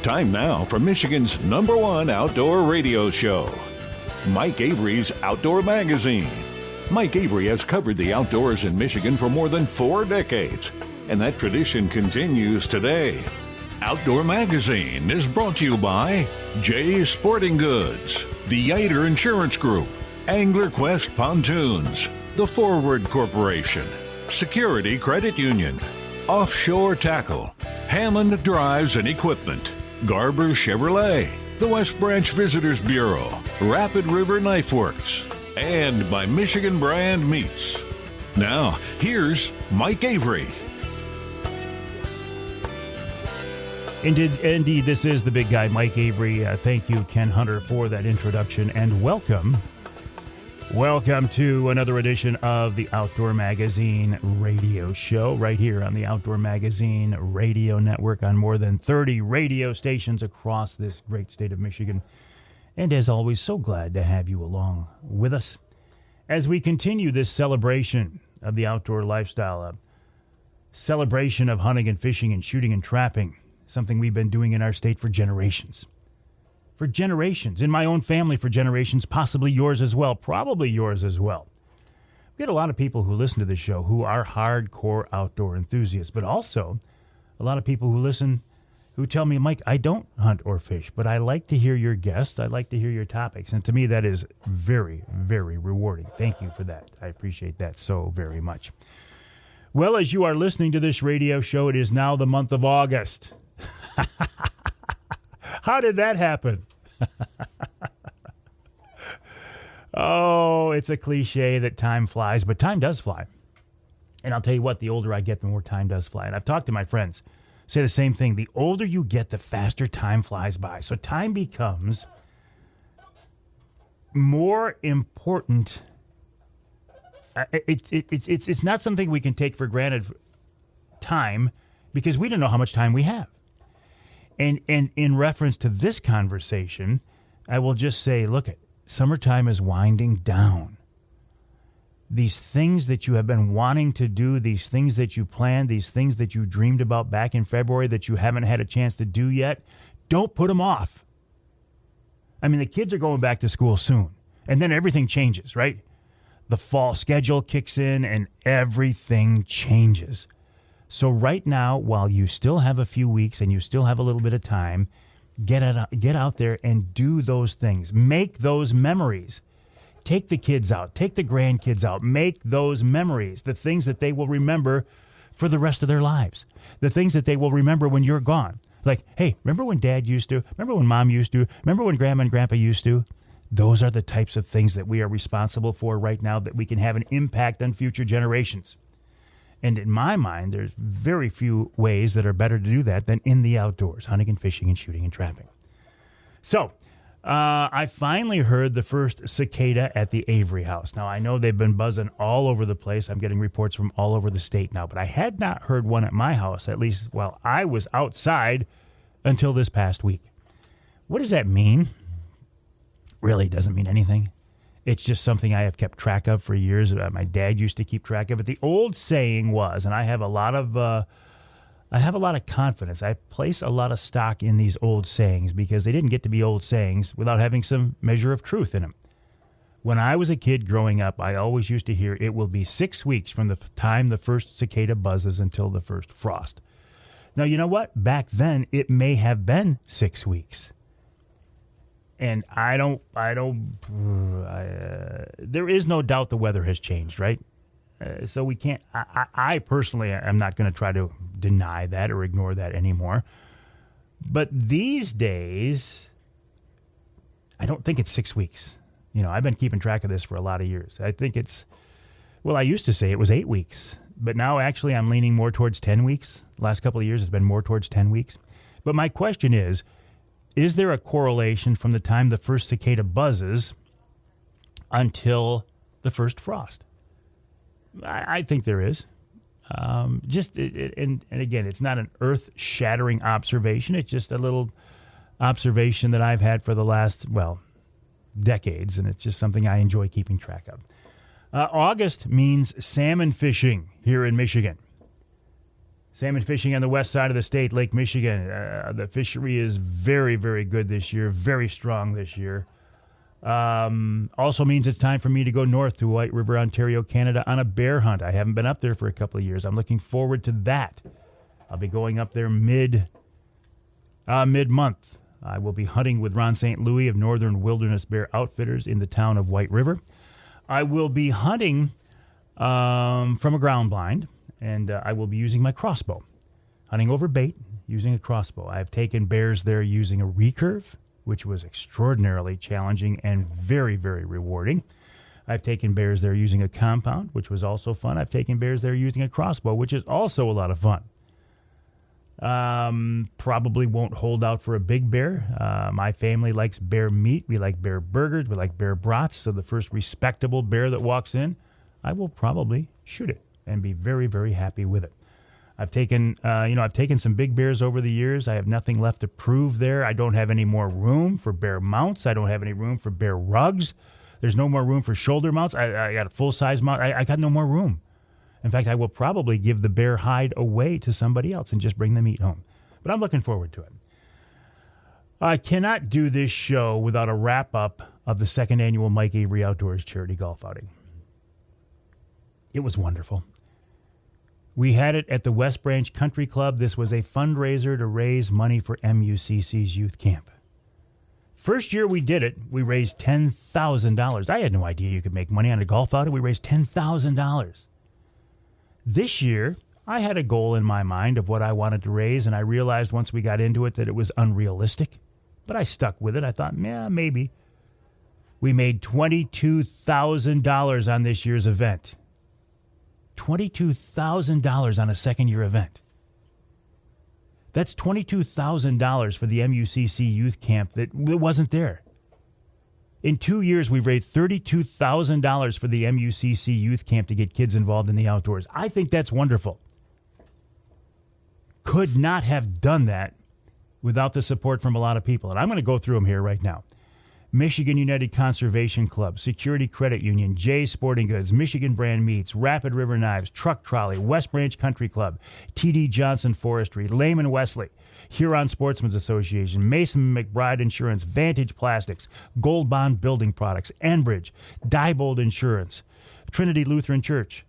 Time now for Michigan's #1 outdoor radio show, Mike Avery's Outdoor Magazine. Mike Avery has covered the outdoors in Michigan for more than 4 decades, and that tradition continues today. Outdoor Magazine is brought to you by Jay's Sporting Goods, the Yater Insurance Group, Angler Quest Pontoons, The Forward Corporation, Security Credit Union, Offshore Tackle, Hammond Drives and Equipment, Garber Chevrolet, the West Branch Visitors Bureau, Rapid River Knife Works, and by Michigan Brand Meats. Now, here's Mike Avery. Indeed, this is the big guy, Mike Avery. Thank you, Ken Hunter, for that introduction, and welcome. Welcome to another edition of the Outdoor Magazine radio show right here on the Outdoor Magazine radio network on more than 30 radio stations across this great state of Michigan. And as always, so glad to have you along with us as we continue this celebration of the outdoor lifestyle, a celebration of hunting and fishing and shooting and trapping, something we've been doing in our state for generations. For generations, in my own family for generations, possibly yours as well, probably yours as well. We get a lot of people who listen to this show who are hardcore outdoor enthusiasts, but also a lot of people who listen who tell me, Mike, I don't hunt or fish, but I like to hear your guests. I like to hear your topics. And to me, that is very, very rewarding. Thank you for that. I appreciate that so very much. Well, as you are listening to this radio show, it is now the month of August. How did that happen? Oh, it's a cliche that time flies, but time does fly. And I'll tell you what, the older I get, the more time does fly. And I've talked to my friends, say the same thing. The older you get, the faster time flies by. So time becomes more important. It's not something we can take for granted, time, because we don't know how much time we have. And in reference to this conversation, I will just say, look, summertime is winding down. These things that you have been wanting to do, these things that you planned, these things that you dreamed about back in February that you haven't had a chance to do yet, don't put them off. I mean, the kids are going back to school soon, and then everything changes, right? The fall schedule kicks in, and everything changes. So right now, while you still have a few weeks and you still have a little bit of time, get out there and do those things. Make those memories. Take the kids out. Take the grandkids out. Make those memories, the things that they will remember for the rest of their lives, the things that they will remember when you're gone. Like, hey, remember when Dad used to? Remember when Mom used to? Remember when Grandma and Grandpa used to? Those are the types of things that we are responsible for right now that we can have an impact on future generations. And in my mind, there's very few ways that are better to do that than in the outdoors, hunting and fishing and shooting and trapping. So I finally heard the first cicada at the Avery house. Now, I know they've been buzzing all over the place. I'm getting reports from all over the state now, but I had not heard one at my house, at least while I was outside, until this past week. What does that mean? Really doesn't mean anything. It's just something I have kept track of for years. My dad used to keep track of it. The old saying was, and I have a lot of confidence. I place a lot of stock in these old sayings because they didn't get to be old sayings without having some measure of truth in them. When I was a kid growing up, I always used to hear it will be 6 weeks from the time the first cicada buzzes until the first frost. Now, you know what? Back then, it may have been 6 weeks. And there is no doubt the weather has changed, right? So we can't, I personally am not going to try to deny that or ignore that anymore. But these days, I don't think it's 6 weeks. You know, I've been keeping track of this for a lot of years. I think I used to say it was 8 weeks, but now actually I'm leaning more towards 10 weeks. The last couple of years it's been more towards 10 weeks. But my question is there a correlation from the time the first cicada buzzes until the first frost? I think there is. And again, it's not an earth-shattering observation. It's just a little observation that I've had for the last, decades, and it's just something I enjoy keeping track of. August means salmon fishing here in Michigan. Salmon fishing on the west side of the state, Lake Michigan. The fishery is very, very good this year, very strong this year. Also means it's time for me to go north to White River, Ontario, Canada on a bear hunt. I haven't been up there for a couple of years. I'm looking forward to that. I'll be going up there mid-month. I will be hunting with Ron St. Louis of Northern Wilderness Bear Outfitters in the town of White River. I will be hunting from a ground blind, and I will be using my crossbow. Hunting over bait, using a crossbow. I've taken bears there using a recurve, which was extraordinarily challenging and very, very rewarding. I've taken bears there using a compound, which was also fun. I've taken bears there using a crossbow, which is also a lot of fun. Probably won't hold out for a big bear. My family likes bear meat. We like bear burgers. We like bear brats. So the first respectable bear that walks in, I will probably shoot it and be very, very happy with it. I've taken some big bears over the years. I have nothing left to prove there. I don't have any more room for bear mounts. I don't have any room for bear rugs. There's no more room for shoulder mounts. I got a full-size mount. I got no more room. In fact, I will probably give the bear hide away to somebody else and just bring the meat home. But I'm looking forward to it. I cannot do this show without a wrap-up of the second annual Mike Avery Outdoors Charity Golf Outing. It was wonderful. We had it at the West Branch Country Club. This was a fundraiser to raise money for MUCC's youth camp. First year we did it, we raised $10,000. I had no idea you could make money on a golf outing. We raised $10,000. This year, I had a goal in my mind of what I wanted to raise, and I realized once we got into it that it was unrealistic. But I stuck with it. I thought, yeah, maybe. We made $22,000 on this year's event. $22,000 on a second-year event. That's $22,000 for the MUCC youth camp that wasn't there. In 2 years, we've raised $32,000 for the MUCC youth camp to get kids involved in the outdoors. I think that's wonderful. Could not have done that without the support from a lot of people. And I'm going to go through them here right now. Michigan United Conservation Club, Security Credit Union, Jay's Sporting Goods, Michigan Brand Meats, Rapid River Knives, Truck Trolley, West Branch Country Club, T.D. Johnson Forestry, Lehman Wesley, Huron Sportsmen's Association, Mason McBride Insurance, Vantage Plastics, Gold Bond Building Products, Enbridge, Diebold Insurance, Trinity Lutheran Church,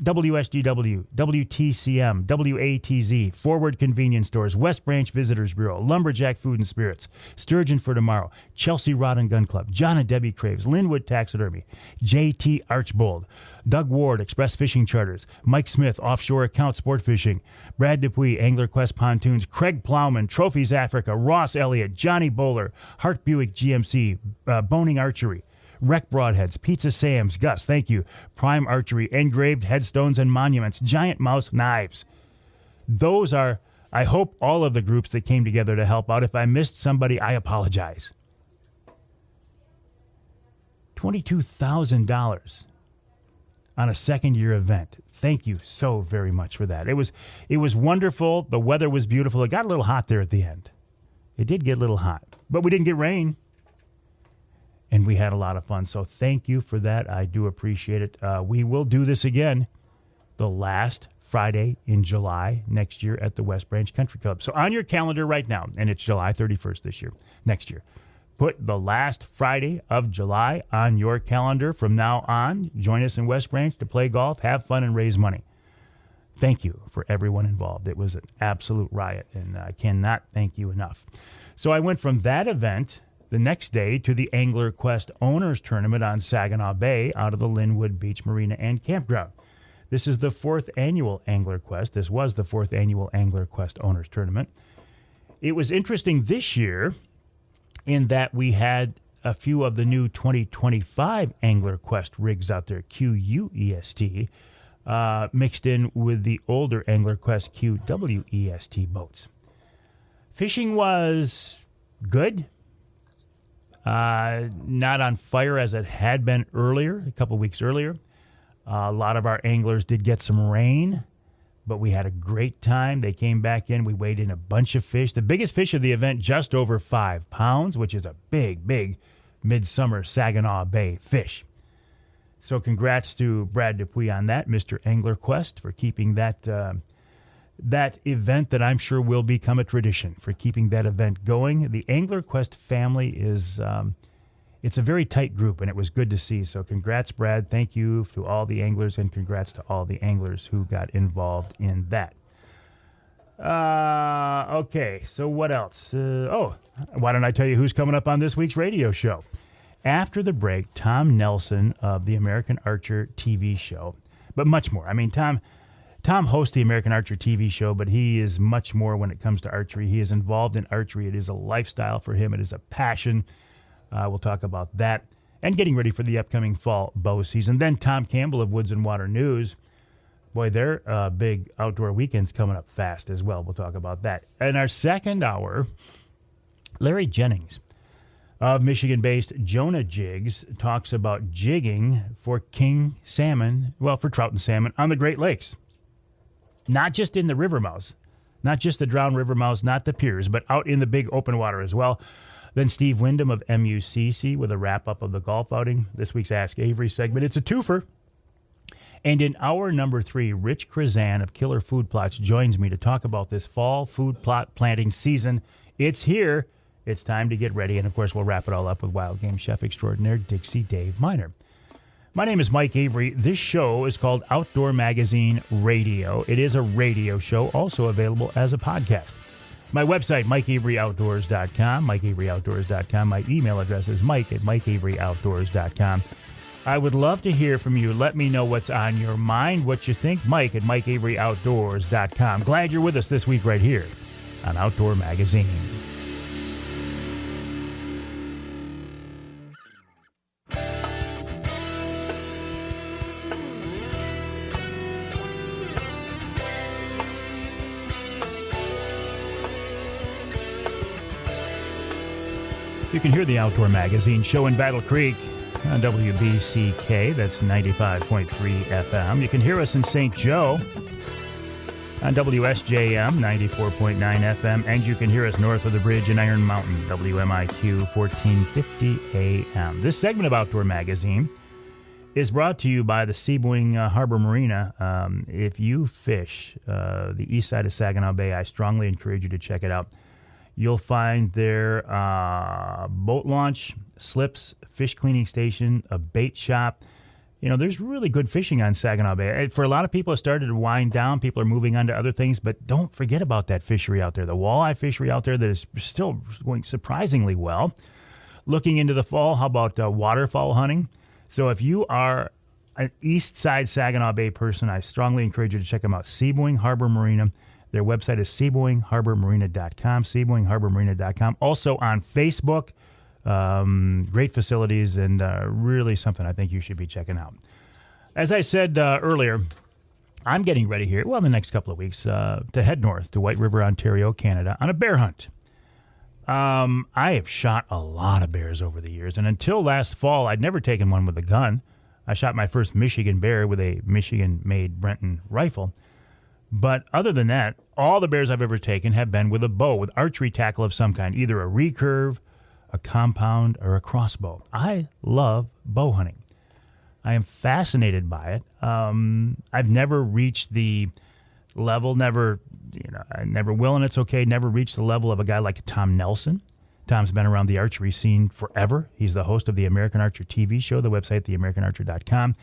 WSGW, WTCM, WATZ, Forward Convenience Stores, West Branch Visitors Bureau, Lumberjack Food and Spirits, Sturgeon for Tomorrow, Chelsea Rod and Gun Club, John and Debbie Craves, Linwood Taxidermy, JT Archbold, Doug Ward, Express Fishing Charters, Mike Smith, Offshore Account Sport Fishing, Brad Dupuis, Angler Quest Pontoons, Craig Plowman, Trophies Africa, Ross Elliott, Johnny Bowler, Hart Buick GMC, Boning Archery, Wreck Broadheads, Pizza Sam's, Gus, thank you, Prime Archery, Engraved Headstones and Monuments, Giant Mouse Knives. Those are, I hope, all of the groups that came together to help out. If I missed somebody, I apologize. $22,000 on a second-year event. Thank you so very much for that. It was wonderful. The weather was beautiful. It got a little hot there at the end. It did get a little hot, but we didn't get rain. And we had a lot of fun. So thank you for that. I do appreciate it. We will do this again the last Friday in July next year at the West Branch Country Club. So on your calendar right now, and it's July 31st next year, put the last Friday of July on your calendar from now on. Join us in West Branch to play golf, have fun, and raise money. Thank you for everyone involved. It was an absolute riot, and I cannot thank you enough. So I went from that event the next day to the Angler Quest Owners Tournament on Saginaw Bay out of the Linwood Beach Marina and Campground. This is the fourth annual Angler Quest. This was the fourth annual Angler Quest Owners Tournament. It was interesting this year in that we had a few of the new 2025 Angler Quest rigs out there, QUEST, mixed in with the older Angler Quest QWEST boats. Fishing was good. Not on fire as it had been earlier, a couple weeks earlier. A lot of our anglers did get some rain, but we had a great time. They came back in. We weighed in a bunch of fish. The biggest fish of the event, just over 5 pounds, which is a big, big midsummer Saginaw Bay fish. So congrats to Brad Dupuis on that, Mr. Angler Quest, for keeping that that event that I'm sure will become a tradition for keeping that event going. The Angler Quest family is, it's a very tight group, and it was good to see. So congrats, Brad. Thank you to all the anglers, and congrats to all the anglers who got involved in that. Okay, so what else? Why don't I tell you who's coming up on this week's radio show? After the break, Tom Nelson of the American Archer TV show, but much more. I mean, Tom hosts the American Archer TV show, but he is much more when it comes to archery. He is involved in archery. It is a lifestyle for him. It is a passion. We'll talk about that and getting ready for the upcoming fall bow season. Then Tom Campbell of Woods-n-Waternews. Boy, their big outdoor weekend's coming up fast as well. We'll talk about that. In our second hour, Larry Jennings of Michigan-based Jonah Jigs talks about jigging for king salmon, well, for trout and salmon on the Great Lakes. Not just in the river mouths, not just the drowned river mouths, not the piers, but out in the big open water as well. Then Steve Windom of MUCC with a wrap-up of the golf outing. This week's Ask Avery segment. It's a twofer. And in hour number 3, Rich Chrzan of Killer Food Plots joins me to talk about this fall food plot planting season. It's here. It's time to get ready. And, of course, we'll wrap it all up with wild game chef extraordinaire Dixie Dave Minar. My name is Mike Avery. This show is called Outdoor Magazine Radio. It is a radio show, also available as a podcast. My website, MikeAveryOutdoors.com, MikeAveryOutdoors.com. My email address is Mike@MikeAveryOutdoors.com. I would love to hear from you. Let me know what's on your mind, what you think. Mike@MikeAveryOutdoors.com. Glad you're with us this week right here on Outdoor Magazine. You can hear the Outdoor Magazine show in Battle Creek on WBCK. That's 95.3 FM. You can hear us in St. Joe on WSJM 94.9 FM. And you can hear us north of the bridge in Iron Mountain, WMIQ 1450 AM. This segment of Outdoor Magazine is brought to you by the Sebring Harbor Marina. If you fish the east side of Saginaw Bay, I strongly encourage you to check it out. You'll find their boat launch, slips, fish cleaning station, a bait shop. You know, there's really good fishing on Saginaw Bay. For a lot of people, it started to wind down. People are moving on to other things, but don't forget about that fishery out there, the walleye fishery out there that is still going surprisingly well. Looking into the fall, how about waterfowl hunting? So if you are an east side Saginaw Bay person, I strongly encourage you to check them out. Sebring Harbor Marina. Their website is SebringHarborMarina.com, SebringHarborMarina.com. Also on Facebook, great facilities and really something I think you should be checking out. As I said earlier, I'm getting ready here, well, in the next couple of weeks, to head north to White River, Ontario, Canada, on a bear hunt. I have shot a lot of bears over the years, and until last fall, I'd never taken one with a gun. I shot my first Michigan bear with a Michigan-made Brenton rifle. But other than that, all the bears I've ever taken have been with a bow, with archery tackle of some kind, either a recurve, a compound, or a crossbow. I love bow hunting. I am fascinated by it. I've never reached the level, I never will, and it's okay, never reached the level of a guy like Tom Nelson. Tom's been around the archery scene forever. He's the host of the American Archer TV show, the website, theamericanarcher.com.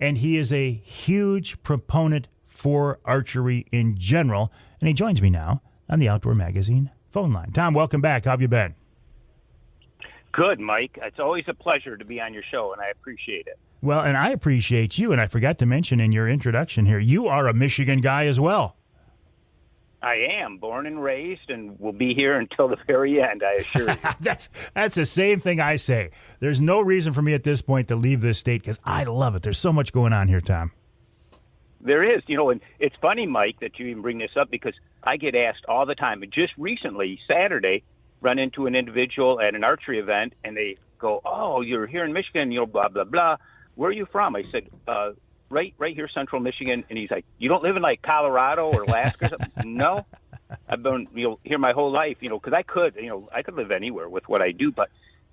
And he is a huge proponent for archery in general, and he joins me now on the Outdoor Magazine phone line. Tom, welcome back. How have you been? Good, Mike. It's always a pleasure to be on your show, and I appreciate it. Well, and I appreciate you, and I forgot to mention in your introduction here, you are a Michigan guy as well. I am born and raised, and will be here until the very end, I assure you. That's the same thing I say. There's no reason for me at this point to leave this state because I love it. There's so much going on here, Tom. There is, and it's funny, Mike, that you even bring this up because I get asked all the time. And just recently, Saturday, run into an individual at an archery event, and they go, "Oh, you're here in Michigan, blah, blah, blah. Where are you from?" I said, right here, Central Michigan. And he's like, "You don't live in, like, Colorado or Alaska or something?" No. I've been, here my whole life, because I could live anywhere with what I do. But,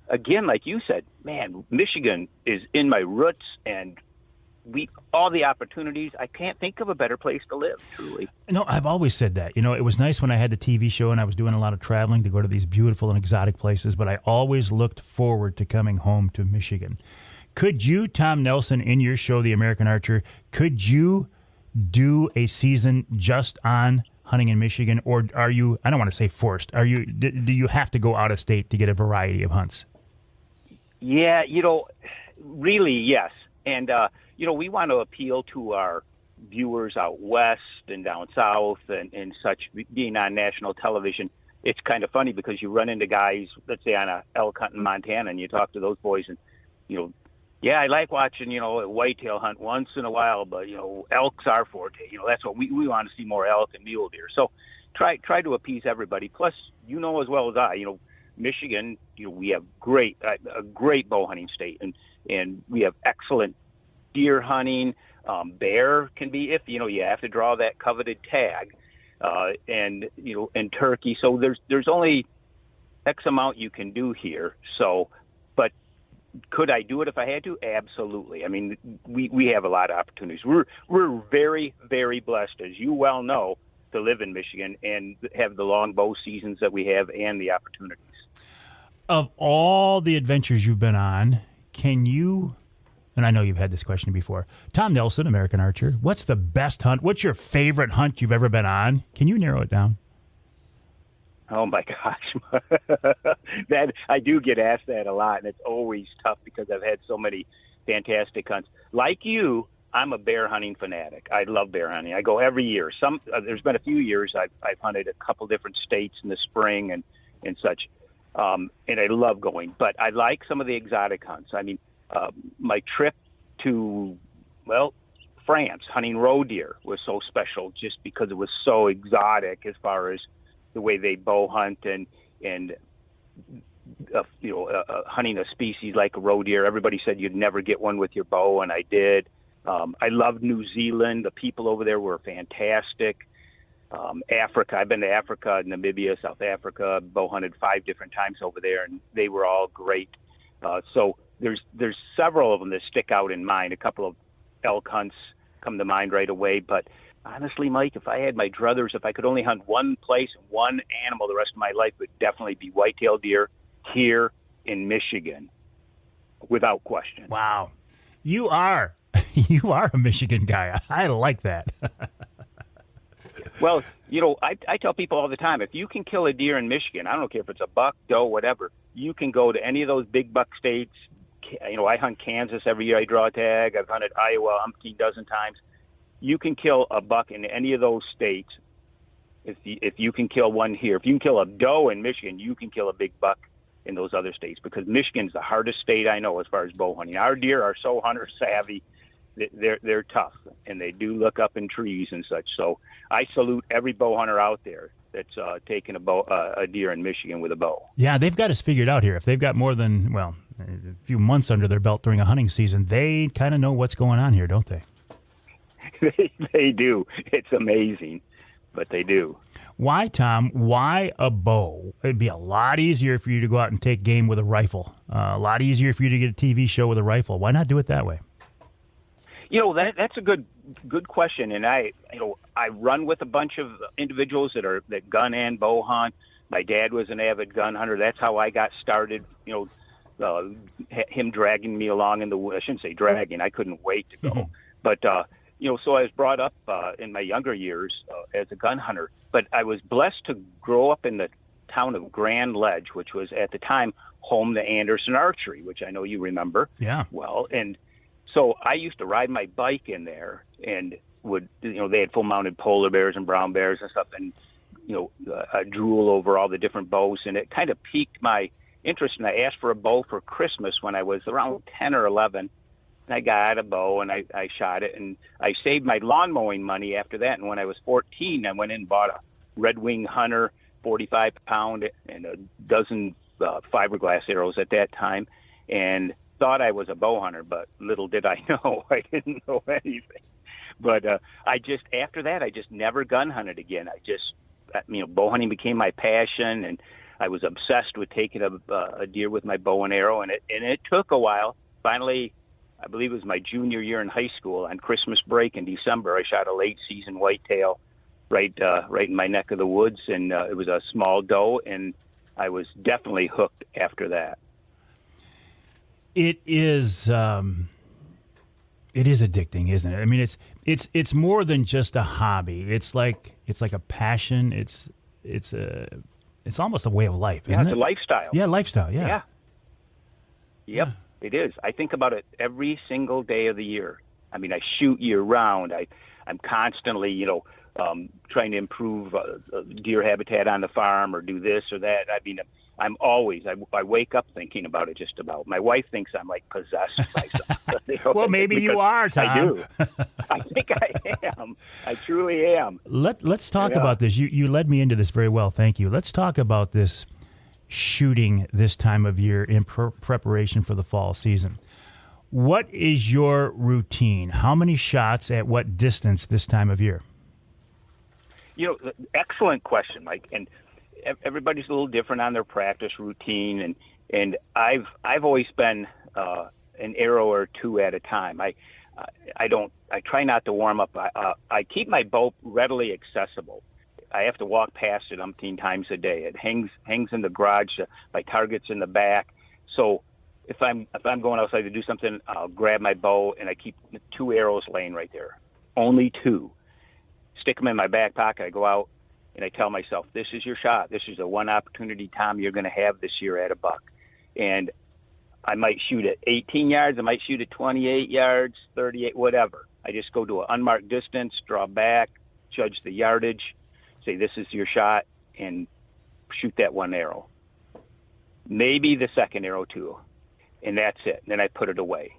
again, like you said, man, Michigan is in my roots, and all the opportunities. I can't think of a better place to live, truly. No, I've always said that. It was nice when I had the TV show and I was doing a lot of traveling to go to these beautiful and exotic places, but I always looked forward to coming home to Michigan. Could you, Tom Nelson, in your show, The American Archer, could you do a season just on hunting in Michigan, or are you, I don't want to say forced, do you have to go out of state to get a variety of hunts? Yeah, really, yes. And, we want to appeal to our viewers out west and down south and such. Being on national television, it's kind of funny because you run into guys, let's say on a elk hunt in Montana, and you talk to those boys and, yeah, I like watching, a whitetail hunt once in a while, but, elk's our forte. That's what we want to see, more elk and mule deer. So try to appease everybody. Plus, as well as I, Michigan, we have a great bow hunting state, and we have excellent deer hunting. Bear can be iffy. You have to draw that coveted tag, and turkey. So there's only X amount you can do here. So, but could I do it if I had to? Absolutely. I mean, we have a lot of opportunities. We're very, very blessed, as you well know, to live in Michigan and have the long bow seasons that we have and the opportunities. Of all the adventures you've been on, can you, and I know you've had this question before, Tom Nelson, American Archer, what's the best hunt? What's your favorite hunt you've ever been on? Can you narrow it down? Oh my gosh, that I do get asked that a lot, and it's always tough because I've had so many fantastic hunts. Like you, I'm a bear hunting fanatic. I love bear hunting. I go every year. There's been a few years I've hunted a couple different states in the spring and such, and I love going. But I like some of the exotic hunts. I mean, my trip to France hunting roe deer was so special just because it was so exotic as far as the way they bow hunt and hunting a species like a roe deer. Everybody said you'd never get one with your bow, and I did. I loved New Zealand. The people over there were fantastic. Africa, I've been to Africa, Namibia, South Africa, bow hunted 5 different times over there, and they were all great. So there's several of them that stick out in mind. A couple of elk hunts come to mind right away, but honestly, Mike, if I had my druthers, if I could only hunt one place, one animal the rest of my life, it would definitely be whitetail deer here in Michigan, without question. Wow. You are a Michigan guy. I like that. Well, I tell people all the time, if you can kill a deer in Michigan, I don't care if it's a buck, doe, whatever, you can go to any of those big buck states. I hunt Kansas every year. I draw a tag. I've hunted Iowa umpteen dozen times. You can kill a buck in any of those states. If you can kill one here, if you can kill a doe in Michigan, you can kill a big buck in those other states, because Michigan's the hardest state I know as far as bow hunting. Our deer are so hunter savvy. They're tough, and they do look up in trees and such. So I salute every bow hunter out there that's taking a deer in Michigan with a bow. Yeah, they've got us figured out here. If they've got more than, a few months under their belt during a hunting season, they kind of know what's going on here, don't they? They do. It's amazing, but they do. Why, Tom? Why a bow? It'd be a lot easier for you to go out and take game with a rifle. A lot easier for you to get a TV show with a rifle. Why not do it that way? That's a good question, and I run with a bunch of individuals that gun and bow hunt. My dad was an avid gun hunter. That's how I got started. Him dragging me along in the woods. I shouldn't say dragging. I couldn't wait to go, mm-hmm. But so I was brought up in my younger years as a gun hunter. But I was blessed to grow up in the town of Grand Ledge, which was at the time home to Anderson Archery, which I know you remember. Yeah. Well, and so I used to ride my bike in there, and they had full mounted polar bears and brown bears and stuff, and I drool over all the different bows, and it kind of piqued my interest. And I asked for a bow for Christmas when I was around 10 or 11. And I got a bow, and I shot it, and I saved my lawn mowing money after that. And when I was 14, I went in and bought a Red Wing Hunter 45-pound and a dozen fiberglass arrows at that time, and thought I was a bow hunter, but little did I know. I didn't know anything. But after that, I just never gun hunted again. Bow hunting became my passion, and I was obsessed with taking a deer with my bow and arrow, and it took a while. Finally, I believe it was my junior year in high school. On Christmas break in December, I shot a late season whitetail right in my neck of the woods, and it was a small doe, and I was definitely hooked after that. It is addicting, isn't it? I mean, it's more than just a hobby. It's like a passion. It's almost a way of life, isn't it? It's a lifestyle. Yeah, lifestyle. Yeah. Yep, yeah. It is. I think about it every single day of the year. I mean, I shoot year round. I'm constantly, trying to improve deer habitat on the farm or do this or that. I mean, I wake up thinking about it just about. My wife thinks I'm like possessed by something. Well, maybe you are, Tom. I do. I think I am. I truly am. Let's talk about this. You led me into this very well. Thank you. Let's talk about this shooting this time of year in preparation for the fall season. What is your routine? How many shots at what distance this time of year? Excellent question, Mike. And everybody's a little different on their practice routine, and I've always been an arrow or two at a time. I try not to warm up. I keep my bow readily accessible. I have to walk past it umpteen times a day. It hangs in the garage. My target's in the back. So if I'm going outside to do something, I'll grab my bow and I keep 2 arrows laying right there. Only 2. Stick them in my back pocket. I go out and I tell myself, this is your shot. This is the one opportunity, Tom, you're going to have this year at a buck. And I might shoot at 18 yards. I might shoot at 28 yards, 38, whatever. I just go to an unmarked distance, draw back, judge the yardage, say this is your shot, and shoot that 1 arrow. Maybe the second arrow too. And that's it. Then I put it away.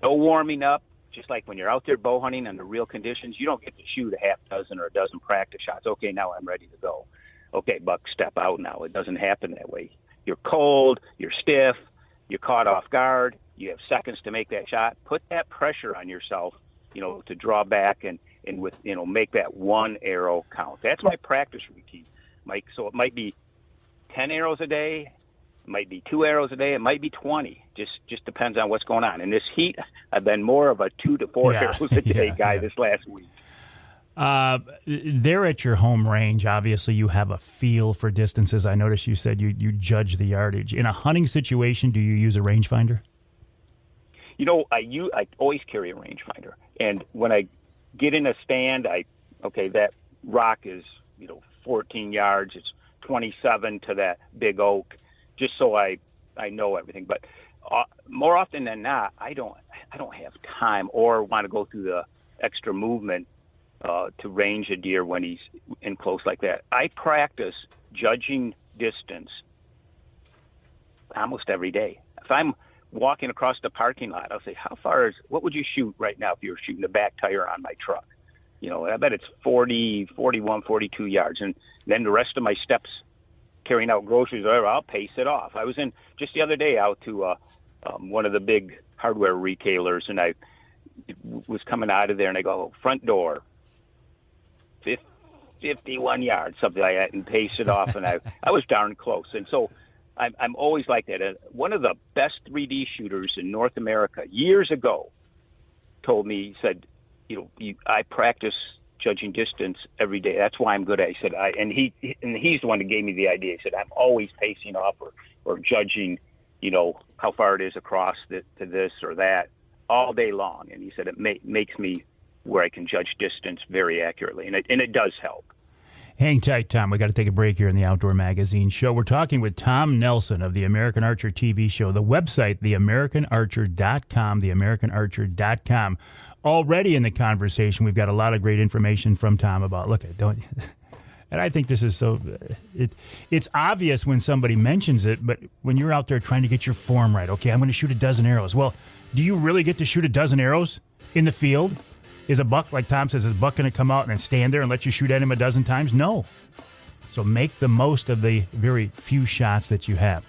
No warming up. Just like when you're out there bow hunting under real conditions, you don't get to shoot a half dozen or a dozen practice shots. Okay, now I'm ready to go. Okay, buck, step out now. It doesn't happen that way. You're cold, you're stiff, you're caught off guard, you have seconds to make that shot. Put that pressure on yourself, to draw back and with, make that 1 arrow count. That's my practice routine, Mike. So it might be 10 arrows a day, it might be 2 arrows a day, it might be 20. Just depends on what's going on. In this heat, I've been more of a 2 to 4 arrows a day guy this last week. There at your home range, obviously you have a feel for distances. I noticed you said you judge the yardage. In a hunting situation, do you use a rangefinder? I always carry a rangefinder. And when I get in a stand, that rock is, 14 yards. It's 27 to that big oak, just so I know everything. But more often than not, I don't have time or want to go through the extra movement to range a deer when he's in close like that. I practice judging distance almost every day. If I'm walking across the parking lot, I'll say, what would you shoot right now if you were shooting the back tire on my truck? I bet it's 40, 41, 42 yards. And then the rest of my steps carrying out groceries or whatever, I'll pace it off. I was in just the other day out to one of the big hardware retailers, and I was coming out of there, and I go, front door, 51 yards, something like that, and pace it off, and I was darn close. And so I'm always like that. One of the best 3D shooters in North America years ago told me, he said, I practice judging distance every day. That's why I'm good at it. He said, he's the one that gave me the idea. He said, I'm always pacing off or judging, how far it is across to this or that all day long. And he said, it makes me where I can judge distance very accurately. And it does help. Hang tight, Tom. We got to take a break here in the Outdoor Magazine show. We're talking with Tom Nelson of the American Archer TV show. The website, theamericanarcher.com, theamericanarcher.com. Already in the conversation, we've got a lot of great information from Tom about, and I think this is so, it's obvious when somebody mentions it, but when you're out there trying to get your form right, okay, I'm going to shoot a dozen arrows. Well, do you really get to shoot a dozen arrows in the field? Is a buck, like Tom says, is a buck going to come out and then stand there and let you shoot at him a dozen times? No. So make the most of the very few shots that you have.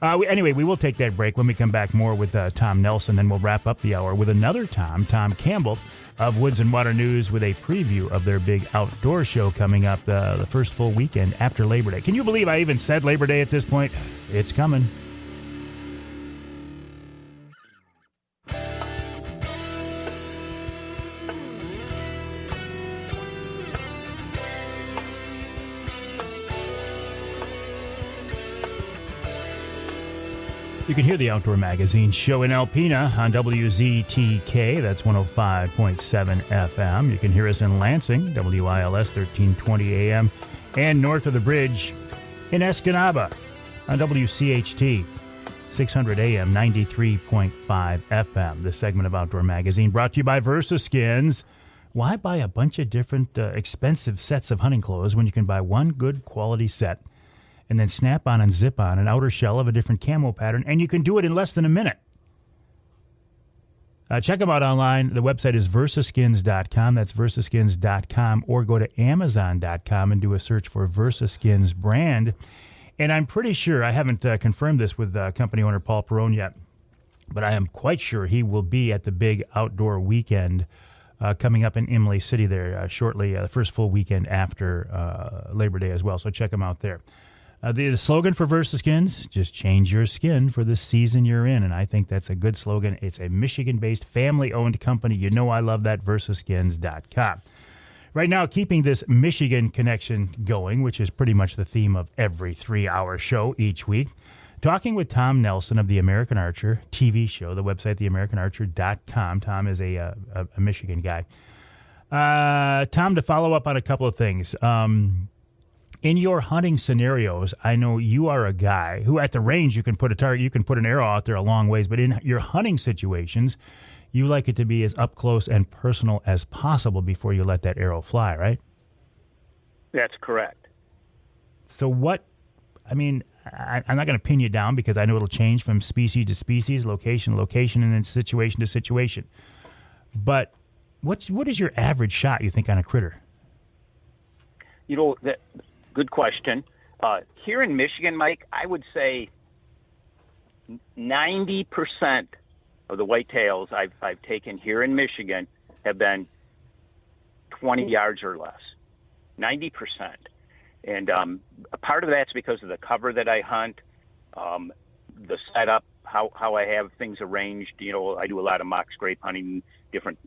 Anyway, we will take that break. When we come back, more with Tom Nelson, then we'll wrap up the hour with another Tom Campbell of Woods-n-Waternews, with a preview of their big outdoor show coming up the first full weekend after Labor Day. Can you believe I even said Labor Day at this point? It's coming. You can hear the Outdoor Magazine show in Alpena on WZTK. That's 105.7 FM. You can hear us in Lansing, WILS 1320 AM, and north of the bridge in Escanaba on WCHT 600 AM, 93.5 FM. This segment of Outdoor Magazine brought to you by VersaSkins. Why buy a bunch of different expensive sets of hunting clothes when you can buy one good quality set and then snap on and zip on an outer shell of a different camo pattern, and you can do it in less than a minute? Check them out online. The website is versaskins.com. That's versaskins.com, or go to amazon.com and do a search for VersaSkins brand. And I'm pretty sure, I haven't confirmed this with company owner Paul Perrone yet, but I am quite sure he will be at the big outdoor weekend coming up in Imlay City there shortly, the first full weekend after Labor Day as well. So check him out there. The slogan for VersaSkins, just change your skin for the season you're in. And I think that's a good slogan. It's a Michigan-based, family-owned company. You know I love that, versaskins.com. Right now, keeping this Michigan connection going, which is pretty much the theme of every 3-hour show each week, talking with Tom Nelson of the American Archer TV show, the website, theamericanarcher.com. Tom is a Michigan guy. Tom, to follow up on a couple of things. In your hunting scenarios, I know you are a guy who at the range you can put a target, you can put an arrow out there a long ways, but in your hunting situations, you like it to be as up close and personal as possible before you let that arrow fly, right? That's correct. So I'm not going to pin you down because I know it'll change from species to species, location to location, and then situation to situation. But what is your average shot, you think, on a critter? Good question. Here in Michigan, Mike, I would say 90% of the whitetails I've taken here in Michigan have been 20 yards or less. 90%. And a part of that's because of the cover that I hunt, the setup, how I have things arranged. I do a lot of mock scrape hunting, different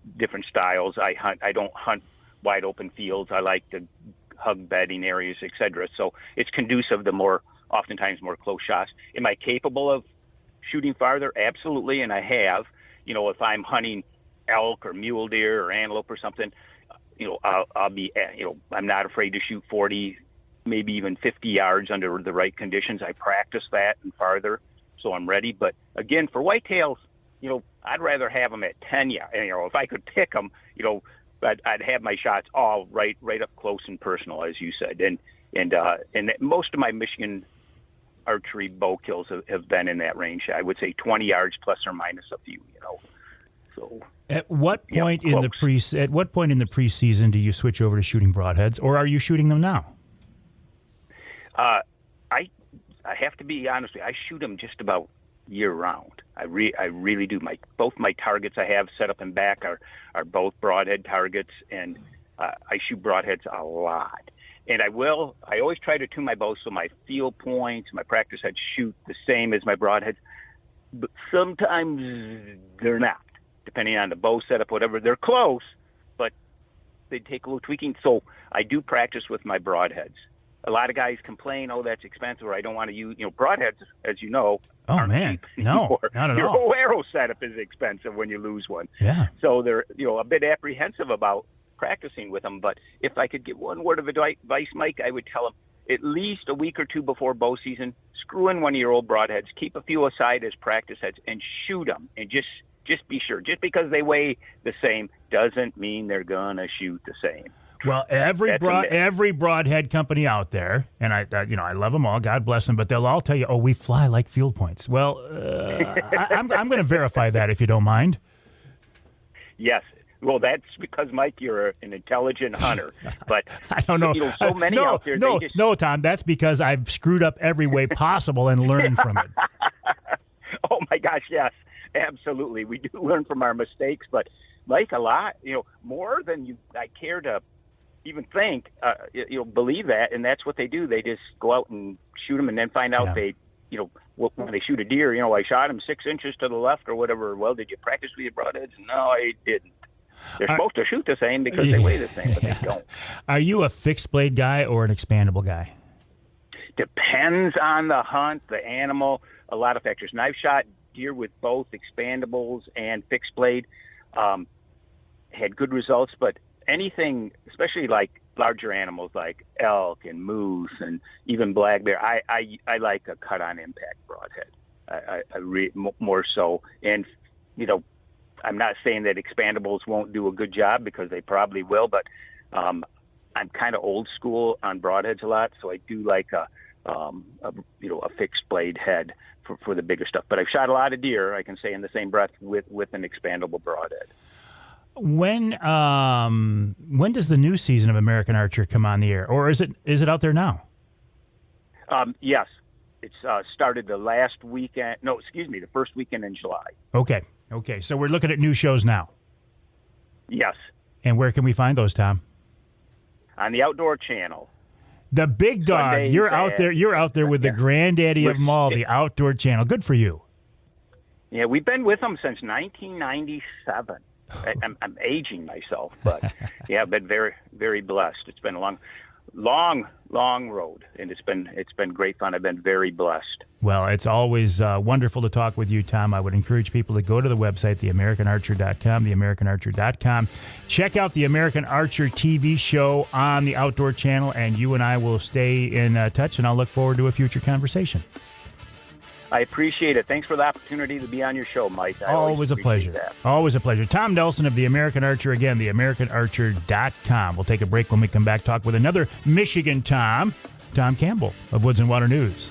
styles. I don't hunt wide open fields. I like to hug bedding areas, etc. So it's conducive to oftentimes more close shots. Am I capable of shooting farther? Absolutely, and I have. If I'm hunting elk or mule deer or antelope or something, I'll be, I'm not afraid to shoot 40, maybe even 50 yards under the right conditions. I practice that and farther, so I'm ready. But again, for whitetails, I'd rather have them at 10 yards. If I could pick them, I'd have my shots all right up close and personal, as you said. And most of my Michigan archery bow kills have been in that range. I would say 20 yards plus or minus a few. So at what point in the preseason do you switch over to shooting broadheads, or are you shooting them now? I have to be honest with you. I shoot them just about year round. I really do. Both my targets I have set up in back are both broadhead targets, and I shoot broadheads a lot. And I always try to tune my bow so my field points, my practice heads shoot the same as my broadheads, but sometimes they're not, depending on the bow setup, whatever. They're close, but they take a little tweaking. So I do practice with my broadheads. A lot of guys complain, that's expensive, or I don't want to use, broadheads, as you know. Oh, man. No, not at Your all. whole arrow setup is expensive when you lose one. Yeah. So they're, a bit apprehensive about practicing with them. But if I could give one word of advice, Mike, I would tell them at least a week or two before bow season, screw in one of your old broadheads, keep a few aside as practice heads, and shoot them. And just be sure. Just because they weigh the same doesn't mean they're going to shoot the same. Well, every broadhead company out there, and I love them all, God bless them, but they'll all tell you, we fly like field points. Well, I'm going to verify that if you don't mind. Yes. Well, that's because, Mike, you're an intelligent hunter. But I don't know. So many out there. No, Tom. That's because I've screwed up every way possible and learned from it. Oh my gosh, yes, absolutely. We do learn from our mistakes, but Mike, a lot. More than I care to even think. Believe that, and that's what they do. They just go out and shoot them, and then find out when they shoot a deer. I shot him 6 inches to the left or whatever. Well, did you practice with your broadheads? No, I didn't. They're supposed to shoot the same because they weigh the same, but they don't. Are you a fixed blade guy or an expandable guy? Depends on the hunt, the animal. a lot of factors. And I've shot deer with both expandables and fixed blade, had good results, but anything, especially like larger animals like elk and moose and even black bear, I like a cut on impact broadhead. More so. And, I'm not saying that expandables won't do a good job, because they probably will, but I'm kind of old school on broadheads a lot, so I do like a fixed blade head for the bigger stuff. But I've shot a lot of deer, I can say, in the same breath with an expandable broadhead. When does the new season of American Archer come on the air, or is it out there now? Yes, it's started the first weekend in July. Okay. So we're looking at new shows now. Yes. And where can we find those, Tom? On the Outdoor Channel. The big dog. Sundays, You're out there with the granddaddy of them all, the Outdoor Channel. Good for you. Yeah, we've been with them since 1997. I'm aging myself, but yeah, I've been very, very blessed. It's been a long road, and it's been great fun. I've been very blessed. Well, it's always wonderful to talk with you, Tom. I would encourage people to go to the website, theamericanarcher.com, theamericanarcher.com. Check out the American Archer TV show on the Outdoor Channel, and you and I will stay in touch, and I'll look forward to a future conversation. I appreciate it. Thanks for the opportunity to be on your show, Mike. Always a pleasure. Always a pleasure. Tom Nelson of the American Archer, again, theamericanarcher.com. We'll take a break. When we come back, talk with another Michigan Tom Campbell of Woods-n-Waternews.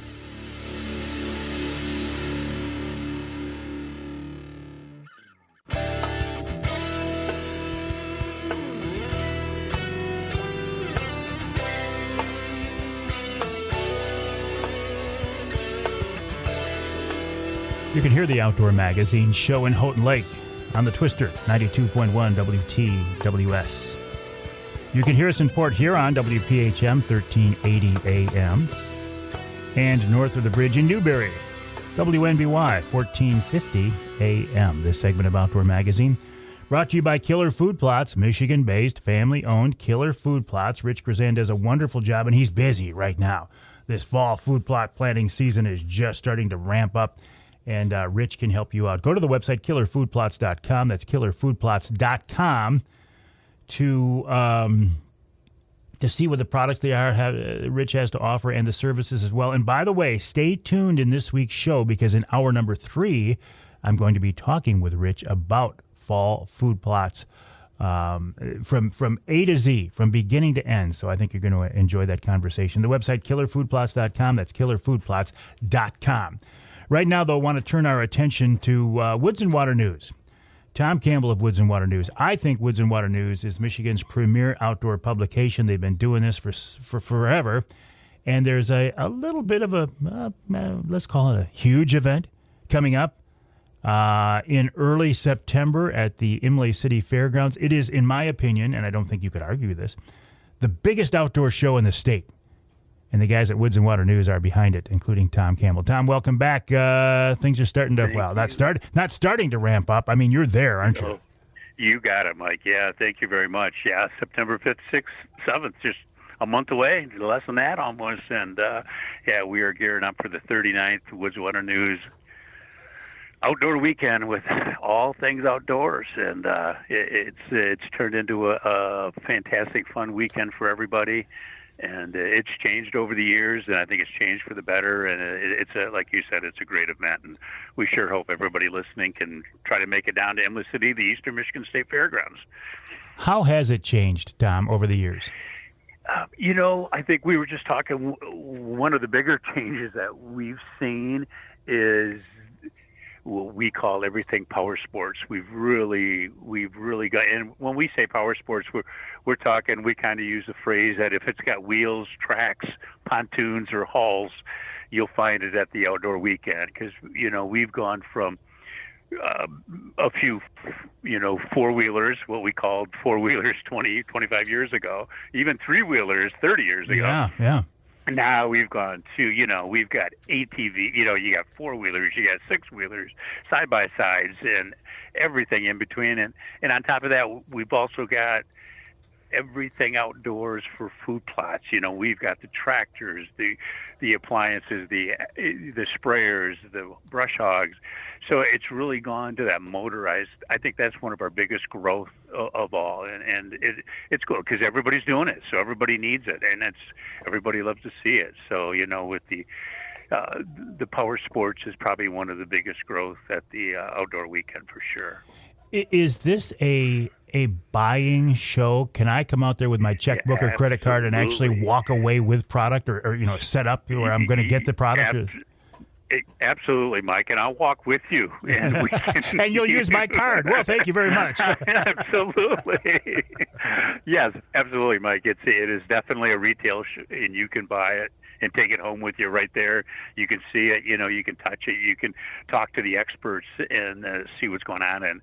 You can hear the Outdoor Magazine show in Houghton Lake on the Twister, 92.1 WTWS. You can hear us in Port Huron, WPHM, 1380 AM. And north of the bridge in Newberry, WNBY, 1450 AM. This segment of Outdoor Magazine brought to you by Killer Food Plots, Michigan-based, family-owned Killer Food Plots. Rich Chrzan does a wonderful job, and he's busy right now. This fall food plot planting season is just starting to ramp up. And Rich can help you out. Go to the website, killerfoodplots.com. That's killerfoodplots.com to see what the products they are Rich has to offer, and the services as well. And by the way, stay tuned in this week's show, because in hour number 3, I'm going to be talking with Rich about fall food plots from A to Z, from beginning to end. So I think you're going to enjoy that conversation. The website, killerfoodplots.com. That's killerfoodplots.com. Right now, though, I want to turn our attention to Woods-n-Waternews. Tom Campbell of Woods-n-Waternews. I think Woods-n-Waternews is Michigan's premier outdoor publication. They've been doing this for forever. And there's a little bit of let's call it a huge event coming up in early September at the Imlay City Fairgrounds. It is, in my opinion, and I don't think you could argue this, the biggest outdoor show in the state. And the guys at Woods-n-Waternews are behind it, including Tom Campbell. Tom, welcome back. Things are starting to, not starting to ramp up. I mean, you're there, aren't you? You got it, Mike. Yeah, thank you very much. Yeah, September 5th, 6th, 7th, just a month away, less than that almost. And, we are gearing up for the 39th Woods-n-Waternews Outdoor Weekend with all things outdoors. And it's turned into a fantastic, fun weekend for everybody. And it's changed over the years, and I think it's changed for the better. And it's like you said, it's a great event, and we sure hope everybody listening can try to make it down to Imlay City, the Eastern Michigan State Fairgrounds. How has it changed, Tom, over the years? I think we were just talking. One of the bigger changes that we've seen is what we call everything power sports. We've really got, and when we say power sports, we're talking, we kind of use the phrase that if it's got wheels, tracks, pontoons, or hulls, you'll find it at the Outdoor Weekend. Because, we've gone from a few, four-wheelers, what we called four-wheelers 20, 25 years ago, even three-wheelers 30 years ago. Yeah. Now we've gone to, we've got ATV, you got four-wheelers, you got six-wheelers, side-by-sides, and everything in between. And on top of that, we've also got everything outdoors for food plots. We've got the tractors, the appliances, the sprayers, the brush hogs. So it's really gone to that motorized. I think that's one of our biggest growth of all, and it's cool because everybody's doing it, so everybody needs it, and everybody loves to see it. So with the power sports is probably one of the biggest growth at the outdoor weekend for sure. Is this a buying show? Can I come out there with my checkbook or credit card and actually walk away with product, or set up where I'm going to get the product? Absolutely, Mike, and I'll walk with you. And, and you'll use my card. Well, thank you very much. Absolutely. Yes, absolutely, Mike. It is definitely a retail and you can buy it and take it home with you right there. You can see it, you can touch it, you can talk to the experts and see what's going on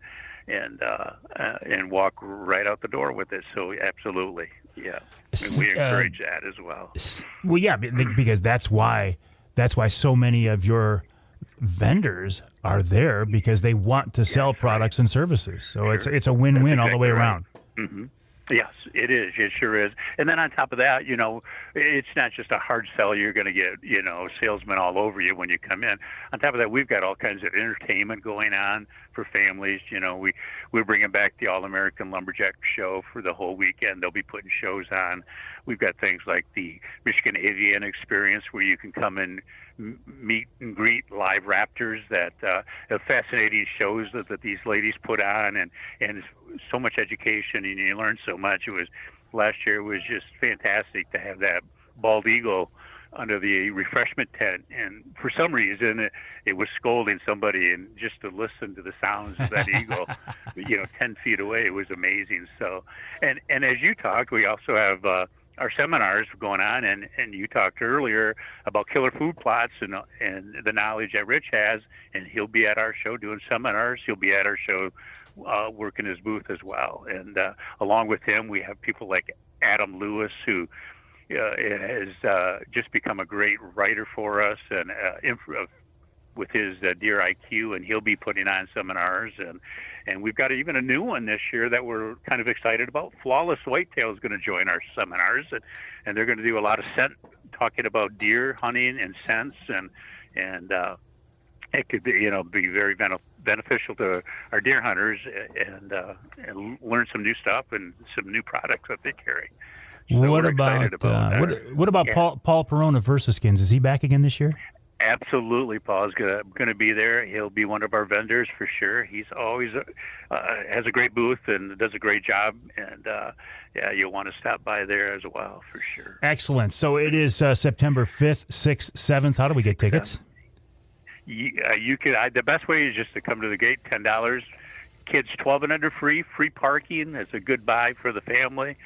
and walk right out the door with it. So absolutely, yeah. And we encourage that as well. Well, yeah, because that's why so many of your vendors are there, because they want to sell products and services. So it's a win-win all the way around. Mm-hmm. Yes, it is. It sure is. And then on top of that, it's not just a hard sell. You're going to get, salesmen all over you when you come in. On top of that, we've got all kinds of entertainment going on for families. We're bringing back the All-American Lumberjack Show for the whole weekend. They'll be putting shows on. We've got things like the Michigan Avian Experience, where you can come and meet and greet live raptors that have fascinating shows that these ladies put on, and so much education, and you learn so much. Last year was just fantastic to have that bald eagle under the refreshment tent, and for some reason it was scolding somebody, and just to listen to the sounds of that eagle 10 feet away, it was amazing. So and as you talked, we also have our seminars going on, and you talked earlier about killer food plots and the knowledge that Rich has, and he'll be at our show doing seminars. He'll be at our show working his booth as well. And along with him, we have people like Adam Lewis, who has just become a great writer for us, and with his deer IQ, and he'll be putting on seminars. And we've got even a new one this year that we're kind of excited about. Flawless Whitetail is going to join our seminars, and they're going to do a lot of scent, talking about deer hunting and scents, and it could be be very beneficial to our deer hunters, and learn some new stuff and some new products that they carry. So what about Paul Perone of VersaSkins? Is he back again this year? Absolutely, Paul's going to be there. He'll be one of our vendors for sure. He's always has a great booth and does a great job. And you'll want to stop by there as well for sure. Excellent. So it is September 5th, 6th, 7th. How do we get tickets? You can. The best way is just to come to the gate. $10. Kids 12 and under free parking. It's a good buy for the family.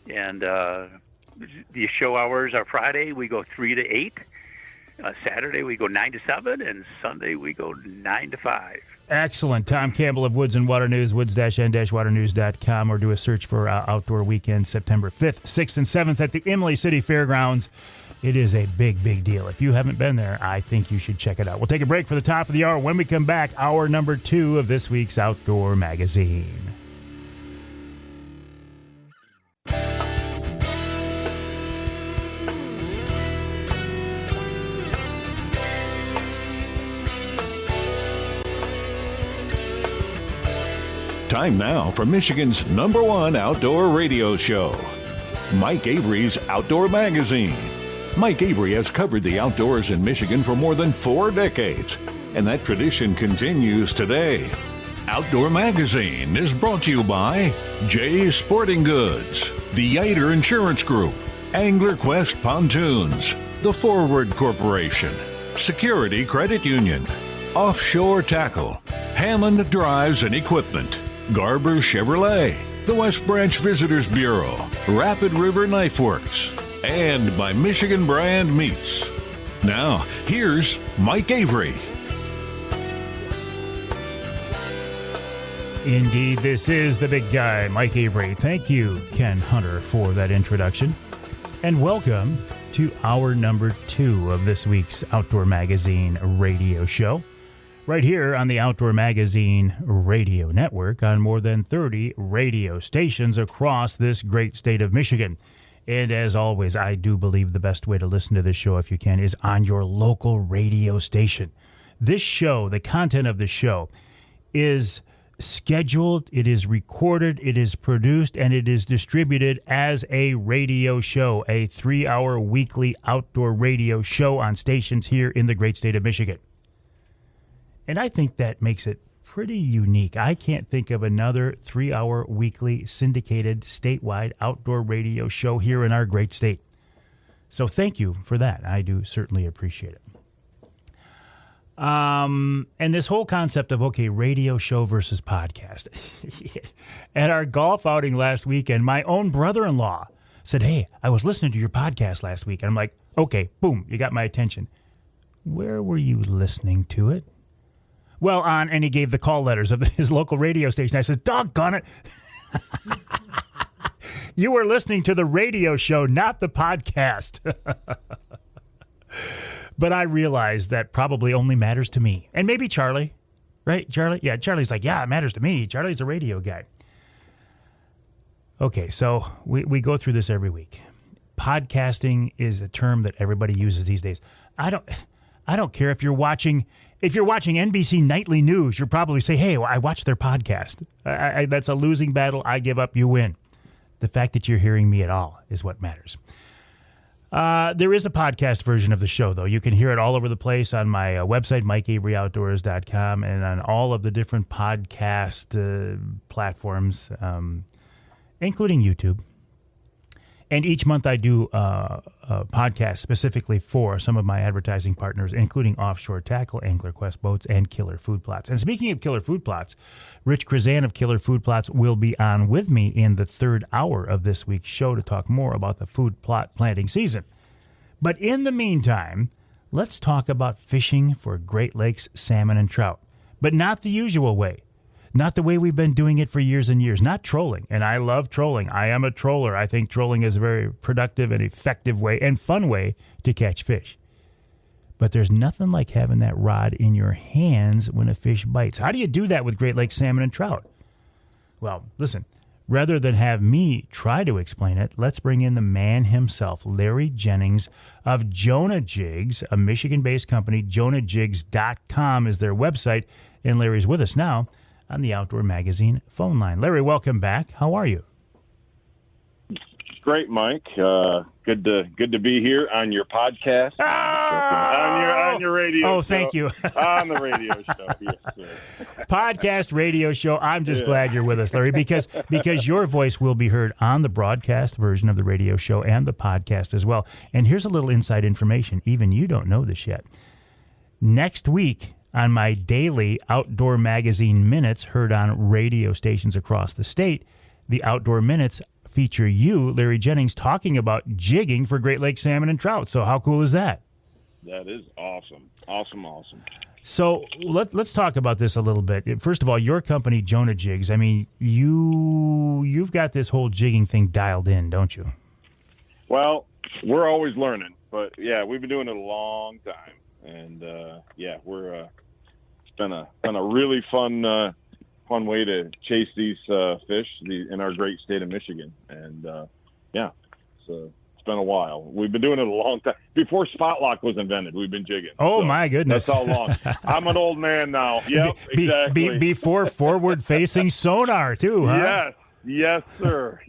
And the show hours are Friday we go 3 to 8. Saturday we go 9 to 7, and Sunday we go 9 to 5. Excellent. Tom Campbell of Woods-n-Waternews, woods-n-waternews.com, or do a search for Outdoor Weekend, September 5th, 6th, and 7th at the Imlay City Fairgrounds. It is a big, big deal. If you haven't been there, I think you should check it out. We'll take a break for the top of the hour. When we come back, hour number 2 of this week's Outdoor Magazine. Time now for Michigan's #1 outdoor radio show, Mike Avery's Outdoor Magazine. Mike Avery has covered the outdoors in Michigan for more than 4 decades, and that tradition continues today. Outdoor Magazine is brought to you by Jay's Sporting Goods, the Yater Insurance Group, Angler Quest Pontoons, The Forward Corporation, Security Credit Union, Offshore Tackle, Hammond Drives and Equipment, Garber Chevrolet, the West Branch Visitors Bureau, Rapid River Knife Works, and by Michigan Brand Meats. Now, here's Mike Avery. Indeed, this is the big guy, Mike Avery. Thank you, Ken Hunter, for that introduction. And welcome to hour number 2 of this week's Outdoor Magazine radio show. right here on the Outdoor Magazine radio network on more than 30 radio stations across this great state of Michigan. And as always, I do believe the best way to listen to this show, if you can, is on your local radio station. This show, the content of the show, is scheduled, it is recorded, it is produced, and it is distributed as a radio show, a 3-hour weekly outdoor radio show on stations here in the great state of Michigan. And I think that makes it pretty unique. I can't think of another 3-hour weekly syndicated statewide outdoor radio show here in our great state. So thank you for that. I do certainly appreciate it. And this whole concept of, radio show versus podcast. At our golf outing last weekend, my own brother-in-law said, "Hey, I was listening to your podcast last week." And I'm like, okay, boom, you got my attention. Where were you listening to it? Well, and he gave the call letters of his local radio station. I said, doggone it. You were listening to the radio show, not the podcast. But I realized that probably only matters to me. And maybe Charlie, right? Charlie? Yeah, Charlie's like, yeah, it matters to me. Charlie's a radio guy. Okay, so we go through this every week. Podcasting is a term that everybody uses these days. I don't care if you're watching NBC Nightly News, you'll probably say, "Hey, I watched their podcast." That's a losing battle. I give up, you win. The fact that you're hearing me at all is what matters. There is a podcast version of the show, though. You can hear it all over the place on my website, MikeAveryOutdoors.com, and on all of the different podcast platforms, including YouTube. And each month I do a podcast specifically for some of my advertising partners, including Offshore Tackle, Angler Quest Boats, and Killer Food Plots. And speaking of Killer Food Plots, Rich Chrzan of Killer Food Plots will be on with me in the third hour of this week's show to talk more about the food plot planting season. But in the meantime, let's talk about fishing for Great Lakes salmon and trout. But not the usual way. Not the way we've been doing it for years and years. Not trolling. And I love trolling. I am a troller. I think trolling is a very productive and effective way and fun way to catch fish. But there's nothing like having that rod in your hands when a fish bites. How do you do that with Great Lakes salmon and trout? Well, listen, rather than have me try to explain it, let's bring in the man himself, Larry Jennings of Jonah Jigs, a Michigan-based company. JonahJigs.com is their website. And Larry's with us now on the Outdoor Magazine phone line. Larry, welcome back. How are you? Great, Mike. Good to be here on your podcast. Oh! On your radio show. Oh, thank you. On the radio show. Yes, sir. Podcast radio show. I'm just glad you're with us, Larry, because your voice will be heard on the broadcast version of the radio show and the podcast as well. And here's a little inside information. Even you don't know this yet. Next week, on my daily Outdoor Magazine Minutes heard on radio stations across the state, the Outdoor Minutes feature you, Larry Jennings, talking about jigging for Great Lakes salmon and trout. So how cool is that? That is awesome. Awesome. So let's talk about this a little bit. First of all, your company, Jonah Jigs, I mean, you've got this whole jigging thing dialed in, don't you? Well, we're always learning. But, yeah, we've been doing it a long time. And, we're it's been a really fun way to chase these fish in our great state of Michigan. And, so it's been a while. We've been doing it a long time. Before spot lock was invented, we've been jigging. Oh, my goodness. That's how long. I'm an old man now. Yep, exactly. Before forward-facing sonar, too, huh? Yes, sir.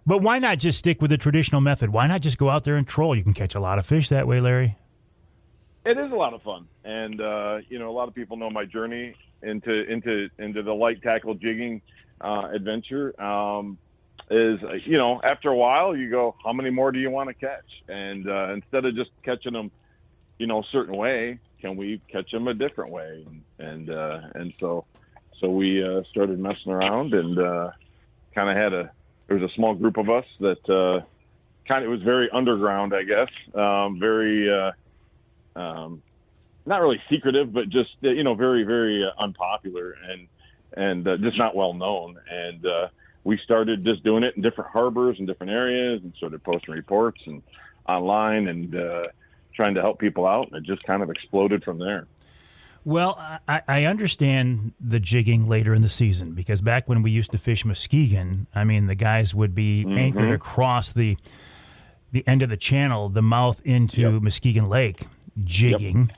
But why not just stick with the traditional method? Why not just go out there and troll? You can catch a lot of fish that way, Larry. It is a lot of fun, and a lot of people know my journey into the light tackle jigging adventure. After a while, you go, how many more do you want to catch? And instead of just catching them, a certain way, can we catch them a different way? And so we started messing around, and kind of there was a small group of us that it was very underground, I guess, very. Not really secretive, but just, very, very unpopular and just not well known. And we started just doing it in different harbors and different areas and started posting reports and online and trying to help people out. And it just kind of exploded from there. Well, I understand the jigging later in the season because back when we used to fish Muskegon, I mean, the guys would be anchored across the end of the channel, the mouth into Muskegon Lake, jigging.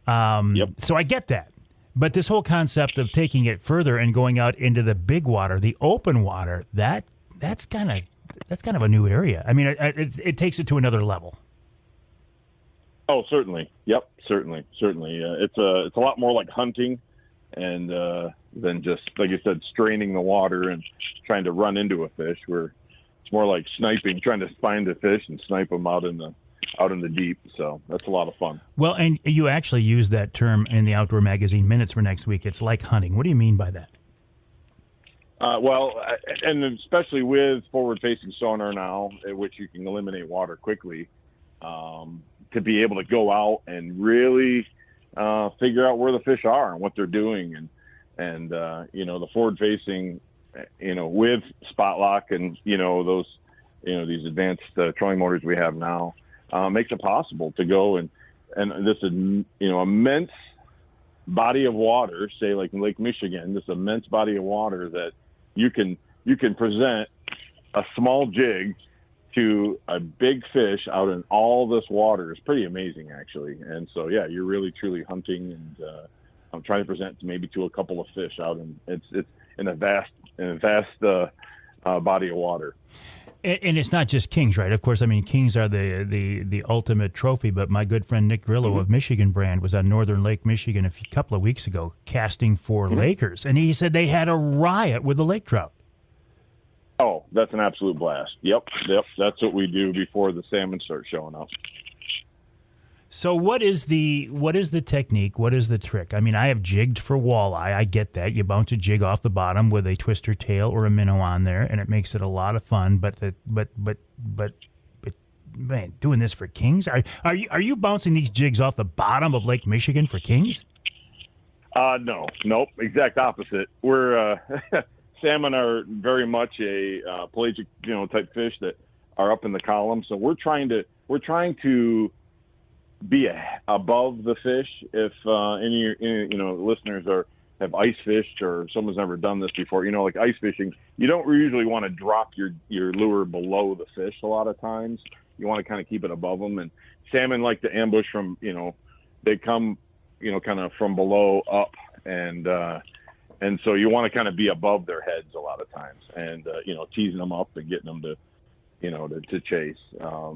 So I get that. But this whole concept of taking it further and going out into the big water, the open water, that's kind of a new area. I mean, it takes it to another level. Oh, certainly. Yep, certainly. It's a lot more like hunting, and than just, like you said, straining the water and trying to run into a fish. Where it's more like sniping, trying to find a fish and snipe them out in the deep. So that's a lot of fun. Well, and you actually use that term in the Outdoor Magazine Minutes for next week. It's like hunting. What do you mean by that? Well, and especially with forward-facing sonar now, at which you can eliminate water quickly. To be able to go out and really figure out where the fish are and what they're doing, and the forward facing, with spot lock and those these advanced trolling motors we have now, makes it possible to go and this immense body of water, say like in Lake Michigan, this immense body of water that you can present a small jig to a big fish out in all this water is pretty amazing, actually. And so, yeah, you're really truly hunting, and I'm trying to present maybe to a couple of fish out it's in a vast body of water. And it's not just kings, right? Of course, I mean, kings are the ultimate trophy, but my good friend Nick Grillo of Michigan Brand was on Northern Lake Michigan a couple of weeks ago casting for Lakers, and he said they had a riot with the lake trout. Oh, that's an absolute blast. Yep. That's what we do before the salmon start showing up. So what is the technique? What is the trick? I mean, I have jigged for walleye. I get that. You bounce a jig off the bottom with a twister tail or a minnow on there, and it makes it a lot of fun. But man, doing this for kings? Are you bouncing these jigs off the bottom of Lake Michigan for kings? Nope. Exact opposite. We're salmon are very much a pelagic, type fish that are up in the column. So we're trying to be above the fish. If any listeners have ice fished or someone's never done this before, like ice fishing, you don't usually want to drop your lure below the fish. A lot of times you want to kind of keep it above them. And salmon like to ambush from, they come, kind of from below up, and so you want to kind of be above their heads a lot of times, and teasing them up and getting them to to chase.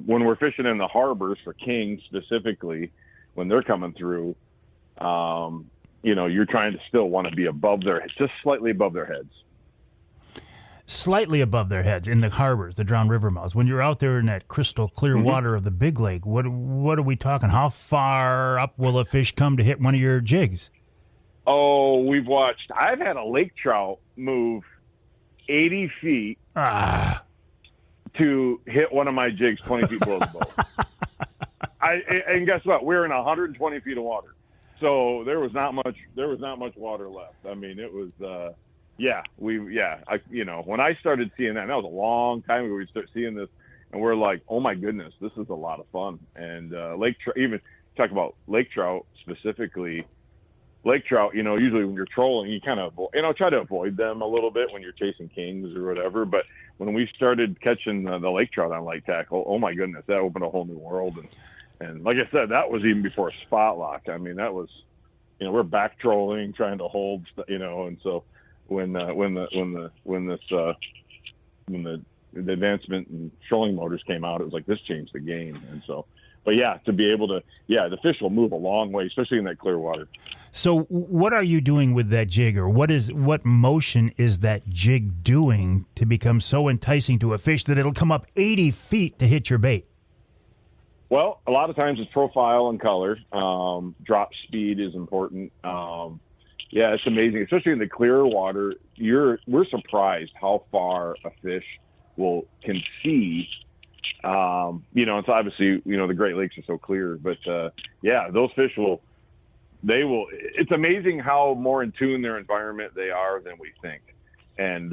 When we're fishing in the harbors for kings specifically, when they're coming through, you're trying to still want to be above their heads, just slightly above their heads. Slightly above their heads in the harbors, the drowned river mouths. When you're out there in that crystal clear water of the big lake, what are we talking? How far up will a fish come to hit one of your jigs? Oh, I've had a lake trout move 80 feet to hit one of my jigs 20 feet below the boat. And guess what? We're in 120 feet of water. So there was not much water left. I mean, it was, when I started seeing that, and that was a long time ago, we started seeing this, and we're like, oh my goodness, this is a lot of fun. And lake trout, even talk about lake trout specifically. Lake trout, usually when you're trolling, you kind of, try to avoid them a little bit when you're chasing kings or whatever. But when we started catching the lake trout on light tackle, oh my goodness, that opened a whole new world. And like I said, that was even before spot lock. I mean, that was, we're back trolling, trying to hold, and so when the advancement in trolling motors came out, it was like, this changed the game. And so, but yeah, to be able to, the fish will move a long way, especially in that clear water. So what are you doing with that jig, or what motion is that jig doing to become so enticing to a fish that it'll come up 80 feet to hit your bait? Well, a lot of times it's profile and color. Drop speed is important. It's amazing, especially in the clear water. We're surprised how far a fish can see. It's obviously, the Great Lakes are so clear, but those fish it's amazing how more in tune their environment they are than we think. And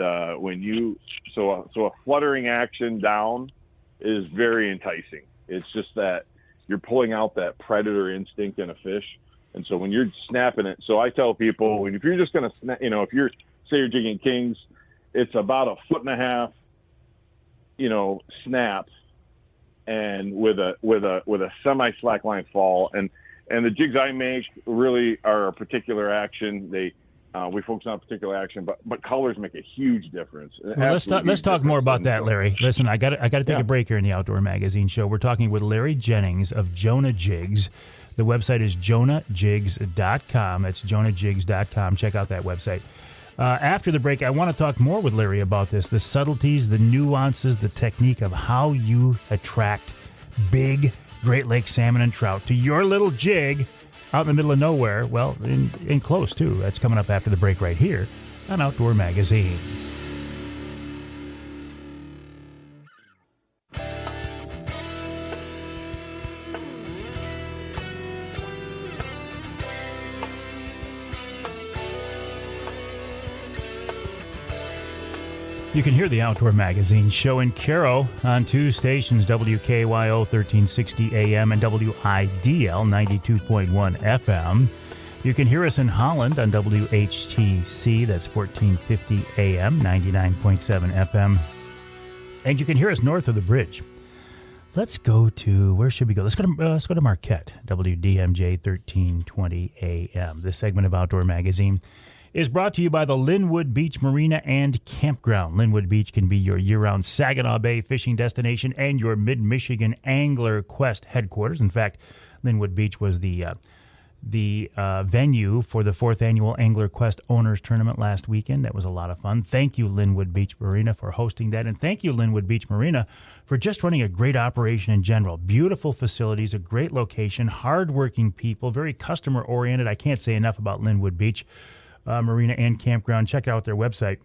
so a fluttering action down is very enticing. It's just that you're pulling out that predator instinct in a fish, And so when you're snapping it, so I tell people, if you're just going to snap, if say you're jigging kings, it's about 1.5 foot, snap, and with a semi slack line fall. And the jigs I make really are a particular action. We focus on a particular action, but colors make a huge difference. Well, let's talk more about that, Larry. Listen, I got to take a break here in the Outdoor Magazine Show. We're talking with Larry Jennings of Jonah Jigs. The website is jonahjigs.com. That's jonahjigs.com. Check out that website. After the break, I want to talk more with Larry about this, the subtleties, the nuances, the technique of how you attract big Great Lakes salmon and trout to your little jig out in the middle of nowhere, well, in close, too. That's coming up after the break right here on Outdoor Magazine. You can hear the Outdoor Magazine Show in Caro on two stations, WKYO 1360 AM and WIDL 92.1 FM. You can hear us in Holland on WHTC, that's 1450 AM, 99.7 FM. And you can hear us north of the bridge. Let's go to, where should we go? Let's go to Marquette, WDMJ 1320 AM. This segment of Outdoor Magazine is brought to you by the Linwood Beach Marina and Campground. Linwood Beach can be your year-round Saginaw Bay fishing destination and your Mid-Michigan Angler Quest headquarters. In fact, Linwood Beach was the venue for the 4th annual Angler Quest Owners Tournament last weekend. That was a lot of fun. Thank you, Linwood Beach Marina, for hosting that. And thank you, Linwood Beach Marina, for just running a great operation in general. Beautiful facilities, a great location, hardworking people, very customer-oriented. I can't say enough about Linwood Beach Marina and Campground. Check out their website,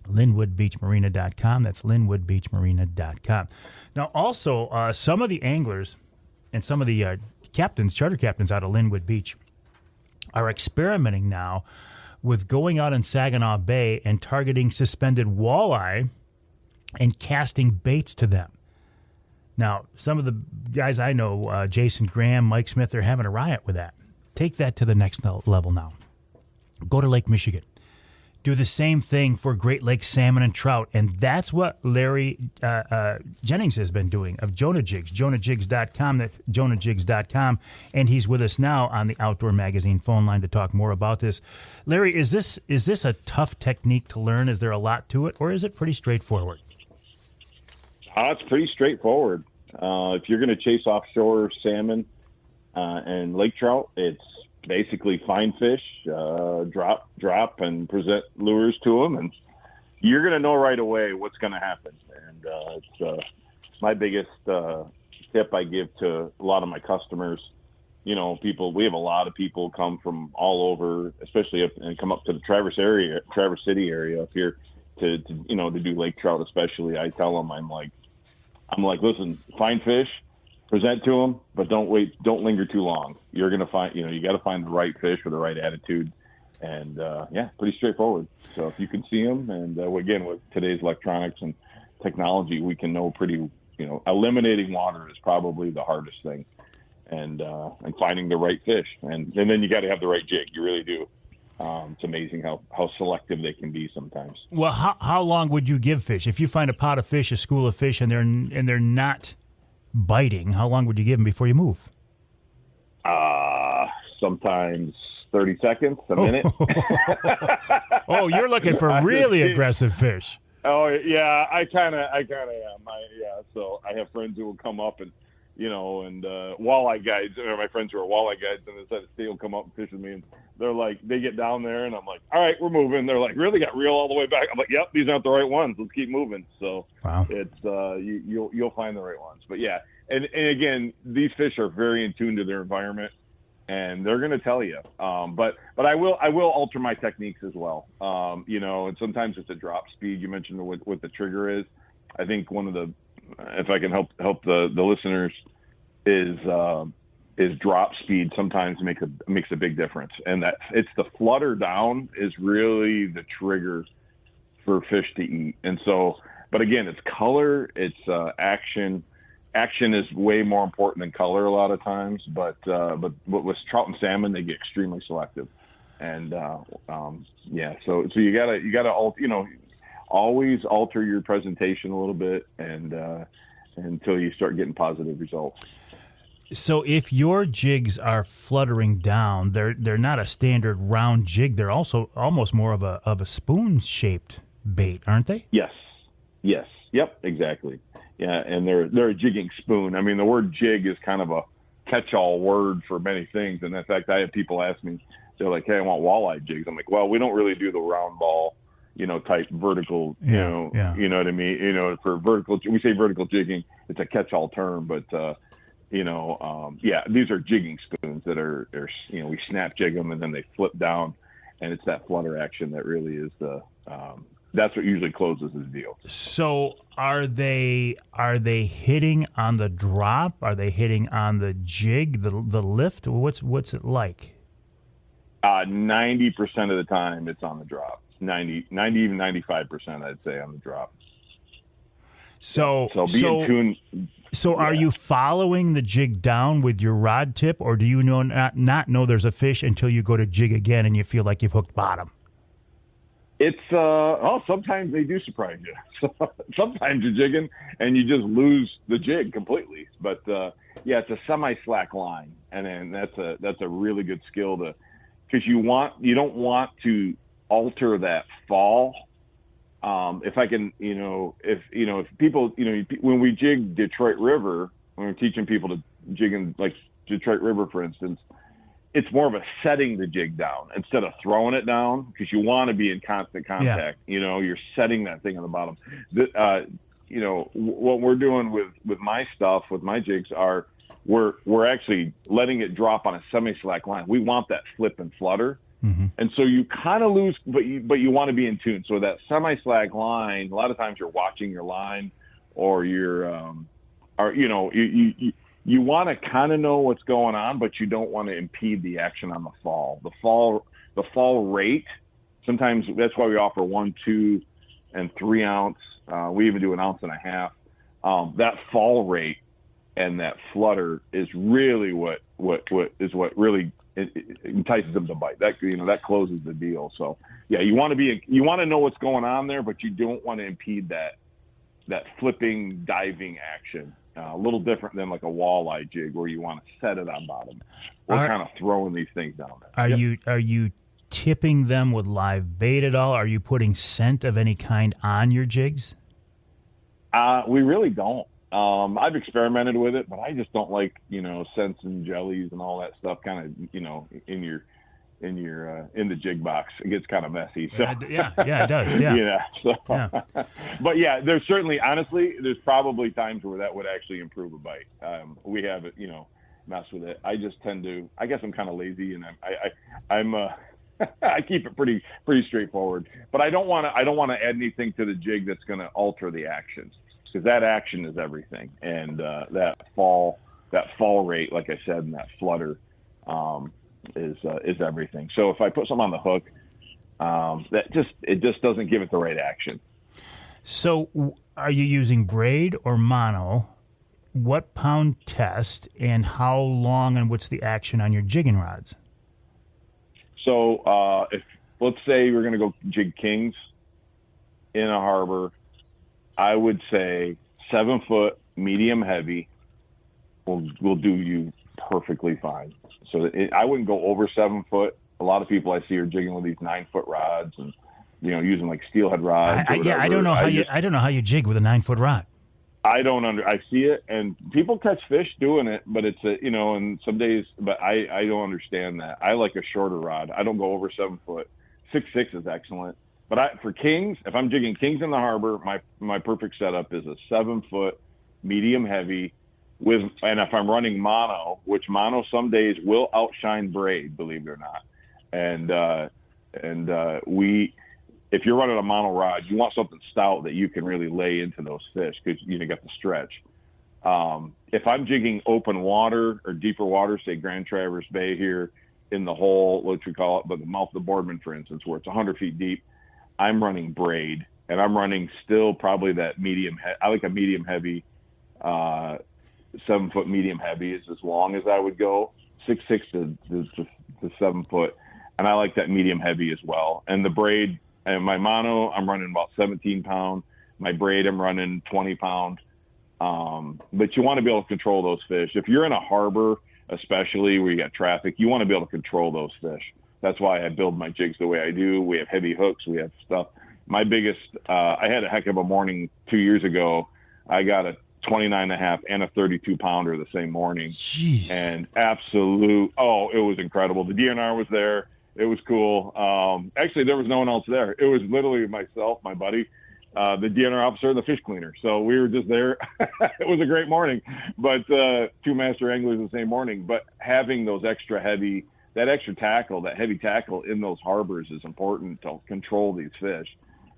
linwoodbeachmarina.com. That's linwoodbeachmarina.com. Now, also, some of the anglers and some of the charter captains out of Linwood Beach are experimenting now with going out in Saginaw Bay and targeting suspended walleye and casting baits to them. Now, some of the guys I know, Jason Graham, Mike Smith, they're having a riot with that. Take that to the next level now. Go to Lake Michigan. Do the same thing for Great Lakes salmon and trout. And that's what Larry Jennings has been doing of Jonah Jigs, jonahjigs.com, that's jonahjigs.com. And he's with us now on the Outdoor Magazine phone line to talk more about this. Larry, is this a tough technique to learn? Is there a lot to it, or is it pretty straightforward? It's pretty straightforward. If you're going to chase offshore salmon and lake trout, it's basically find fish, drop, and present lures to them, and you're going to know right away what's going to happen. And it's my biggest tip I give to a lot of my customers. We have a lot of people come from all over, especially and come up to the Traverse City area up here to do lake trout. Especially, I tell them, I'm like, listen, find fish, present to them, but don't linger too long. You're going to find, you got to find the right fish with the right attitude. And pretty straightforward. So if you can see them, and again, with today's electronics and technology, we can know eliminating water is probably the hardest thing. And finding the right fish. And then you got to have the right jig. You really do. It's amazing how selective they can be sometimes. Well, how long would you give fish? If you find a pot of fish, a school of fish, and they're not biting, how long would you give them before you move? Sometimes 30 seconds, a minute. Oh, you're looking for really aggressive fish. Oh yeah, I kind of am. So I have friends who will come up and walleye guides, or my friends who are walleye guides, and they'll come up and fish with me, and they're like, they get down there, and I'm like, all right, we're moving. They're like, really, got reel all the way back? I'm like, yep, these aren't the right ones. Let's keep moving. So wow. It's you'll find the right ones. But yeah, and again, these fish are very in tune to their environment, and they're going to tell you. But I will alter my techniques as well. And sometimes it's a drop speed. You mentioned what the trigger is. I think one of the, if I can help the listeners, is drop speed sometimes makes a big difference, and that it's the flutter down is really the trigger for fish to eat. And so, but again, it's color, it's action, action is way more important than color a lot of times, but with trout and salmon, they get extremely selective. And so you gotta always alter your presentation a little bit, and until you start getting positive results. So if your jigs are fluttering down, they're not a standard round jig. They're also almost more of a spoon shaped bait, aren't they? Yes. Yep. Exactly. Yeah, and they're a jigging spoon. I mean, the word jig is kind of a catch-all word for many things. And in fact, I have people ask me, they're like, "Hey, I want walleye jigs." I'm like, "Well, we don't really do the round ball, type vertical, you know what I mean? For vertical, we say vertical jigging. It's a catch-all term, but these are jigging spoons that are we snap jig them and then they flip down, and it's that flutter action that really is that's what usually closes the deal. So are they hitting on the drop? Are they hitting on the jig, the lift? What's it like? 90% of the time it's on the drop. 90 even 95%, I'd say, on the drop. So be in tune. So are you following the jig down with your rod tip, or do you not know there's a fish until you go to jig again and you feel like you've hooked bottom? It's sometimes they do surprise you. Sometimes you're jigging and you just lose the jig completely. But it's a semi-slack line, and then that's a really good skill because you don't want to alter that fall. If I can, if people, when we jig Detroit River, when we're teaching people to jig in like Detroit River, for instance, it's more of a setting the jig down instead of throwing it down, because you want to be in constant contact. Yeah. You're setting that thing on the bottom. What we're doing with my stuff, with my jigs, are we're actually letting it drop on a semi-slack line. We want that flip and flutter. Mm-hmm. And so you kind of lose, but you want to be in tune. So that semi-slack line, a lot of times you're watching your line, or you want to kind of know what's going on, but you don't want to impede the action on the fall. The fall rate, sometimes that's why we offer 1, 2, and 3 ounce. We even do 1.5 ounces. That fall rate and that flutter is really what really it entices them to bite. That closes the deal. So you want to know what's going on there, but you don't want to impede that flipping, diving action. A little different than like a walleye jig, where you want to set it on bottom. We're kind of throwing these things down there. Are you tipping them with live bait at all? Are you putting scent of any kind on your jigs? We really don't. I've experimented with it, but I just don't like scents and jellies and all that stuff. Kind of in the jig box, it gets kind of messy. So it does. Yeah. But there's certainly, honestly, there's probably times where that would actually improve a bite. We have it, mess with it. I just tend to. I guess I'm kind of lazy, and I'm I keep it pretty straightforward. But I don't want to add anything to the jig that's going to alter the action, because that action is everything, and that fall rate, like I said, and that flutter. Is everything. So if I put something on the hook, it just doesn't give it the right action. So are you using braid or mono? What pound test, and how long, and what's the action on your jigging rods? So if let's say we're going to go jig kings in a harbor, I would say 7 foot, medium heavy will do you perfectly fine. So I wouldn't go over 7 foot. A lot of people I see are jigging with these 9-foot rods, and using like steelhead rods. I don't know how you jig with a 9-foot rod. I see it, and people catch fish doing it, but it's and some days. But I don't understand that. I like a shorter rod. I don't go over 7 foot. 6.6 is excellent. But for kings, if I'm jigging kings in the harbor, my perfect setup is a 7 foot, medium heavy. And if I'm running mono, which mono some days will outshine braid, believe it or not. If you're running a mono rod, you want something stout that you can really lay into those fish, because you got the stretch. If I'm jigging open water or deeper water, say Grand Traverse Bay here in the hole, what we call it, but the mouth of the Boardman, for instance, where it's 100 feet deep, I'm running braid, and I'm running still probably that medium. I like a medium heavy. 7-foot medium heavy is as long as I would go. 6'6" to 7 foot. And I like that medium heavy as well. And the braid, and my mono, I'm running about 17 pound. My braid, I'm running 20 pound. But you want to be able to control those fish. If you're in a harbor, especially where you got traffic, you want to be able to control those fish. That's why I build my jigs the way I do. We have heavy hooks. We have stuff. My biggest, I had a heck of a morning 2 years ago. I got a 29.5 and a 32 pounder the same morning. Jeez. And it was incredible. The DNR was there. It was cool. Actually, there was no one else there. It was literally myself, my buddy, the DNR officer, and the fish cleaner. So we were just there. It was a great morning, but 2 master anglers the same morning. But having those that extra tackle, that heavy tackle in those harbors is important to control these fish,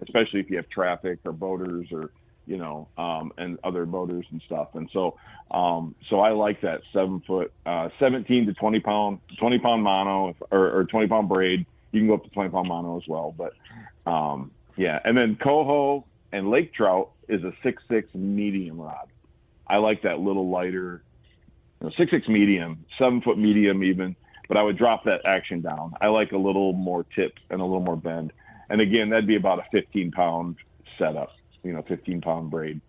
especially if you have traffic or boaters or, and other boaters and stuff. And so I like that 7 foot, 17 to 20 pound mono or 20 pound braid. You can go up to 20 pound mono as well. But, yeah. And then coho and lake trout is a 6'6" medium rod. I like that little lighter, 6'6" medium, 7 foot medium even, but I would drop that action down. I like a little more tip and a little more bend. And again, that'd be about a 15 pound setup, 15 pound braid.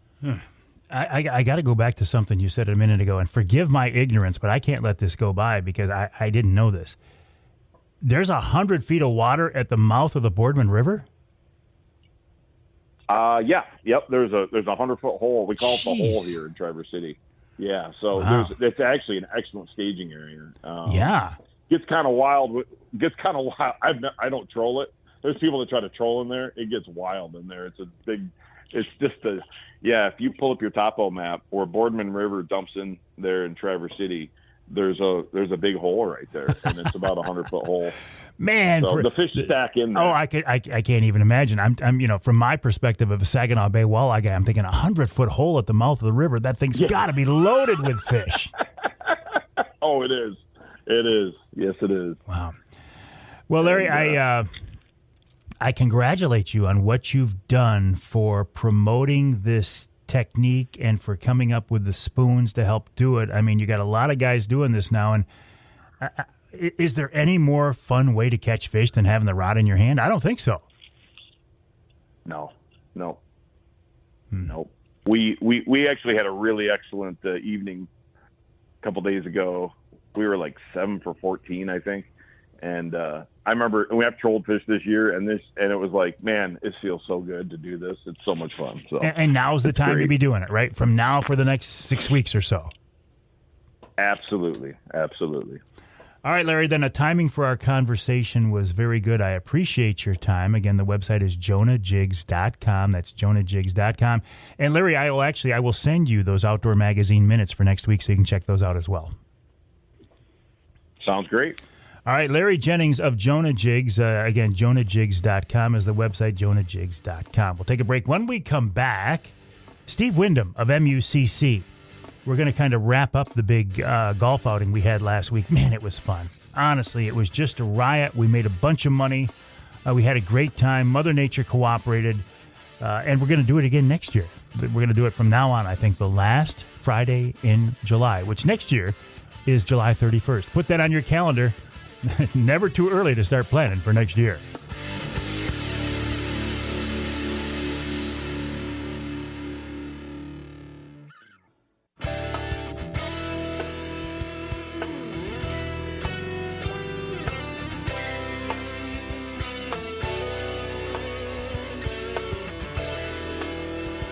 I got to go back to something you said a minute ago, and forgive my ignorance, but I can't let this go by because I didn't know this. There's 100 feet of water at the mouth of the Boardman River? Yeah. Yep. There's a 100-foot hole. We call it the hole here in Traverse City. Yeah. So Wow. it's actually an excellent staging area. Yeah. Gets kind of wild. I don't troll it. There's people that try to troll in there. It gets wild in there. If you pull up your topo map where Boardman River dumps in there in Traverse City, there's a big hole right there, and it's about 100-foot hole. Man, so the fish stack in there. Oh, I can't even imagine. I'm from my perspective of a Saginaw Bay walleye guy, I'm thinking 100-foot hole at the mouth of the river. That thing's got to be loaded with fish. Oh, it is. It is. Yes, it is. Wow. Well, Larry, I congratulate you on what you've done for promoting this technique and for coming up with the spoons to help do it. I mean, you got a lot of guys doing this now, and is there any more fun way to catch fish than having the rod in your hand? I don't think so. No. We actually had a really excellent evening a couple days ago. We were like 7 for 14, I think. And I remember we have trolled fish this year, and it was like, man, it feels so good to do this. It's so much fun. So and now's the time to be doing it, right? From now for the next 6 weeks or so. Absolutely. All right, Larry, then the timing for our conversation was very good. I appreciate your time. Again, the website is jonahjigs.com. That's jonahjigs.com. And Larry, I will send you those Outdoor Magazine minutes for next week so you can check those out as well. Sounds great. All right, Larry Jennings of Jonah Jigs. Again, jonahjigs.com is the website, jonahjigs.com. We'll take a break. When we come back, Steve Windom of MUCC. We're going to kind of wrap up the big golf outing we had last week. Man, it was fun. Honestly, it was just a riot. We made a bunch of money. We had a great time. Mother Nature cooperated. And we're going to do it again next year. We're going to do it from now on, I think, the last Friday in July, which next year is July 31st. Put that on your calendar. Never too early to start planning for next year.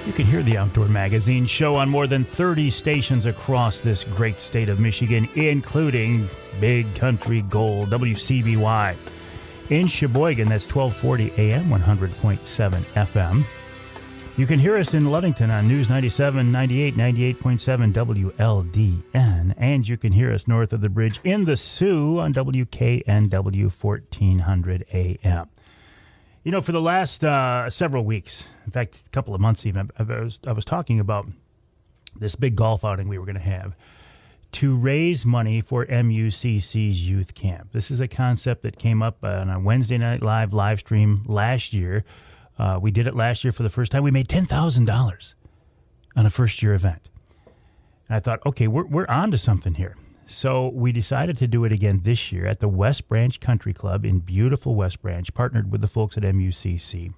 You can hear the Outdoor Magazine show on more than 30 stations across this great state of Michigan, including Big Country Gold, WCBY. In Sheboygan, that's 1240 AM, 100.7 FM. You can hear us in Ludington on News 97, 98, 98.7 WLDN. And you can hear us north of the bridge in the Sioux on WKNW 1400 AM. You know, for the last several weeks, in fact, a couple of months even, I was talking about this big golf outing we were going to have to raise money for MUCC's youth camp. This is a concept that came up on a Wednesday night live stream last year. We did it last year for the first time. We made $10,000 on a first-year event. And I thought, okay, we're on to something here. So we decided to do it again this year at the West Branch Country Club in beautiful West Branch, partnered with the folks at MUCC.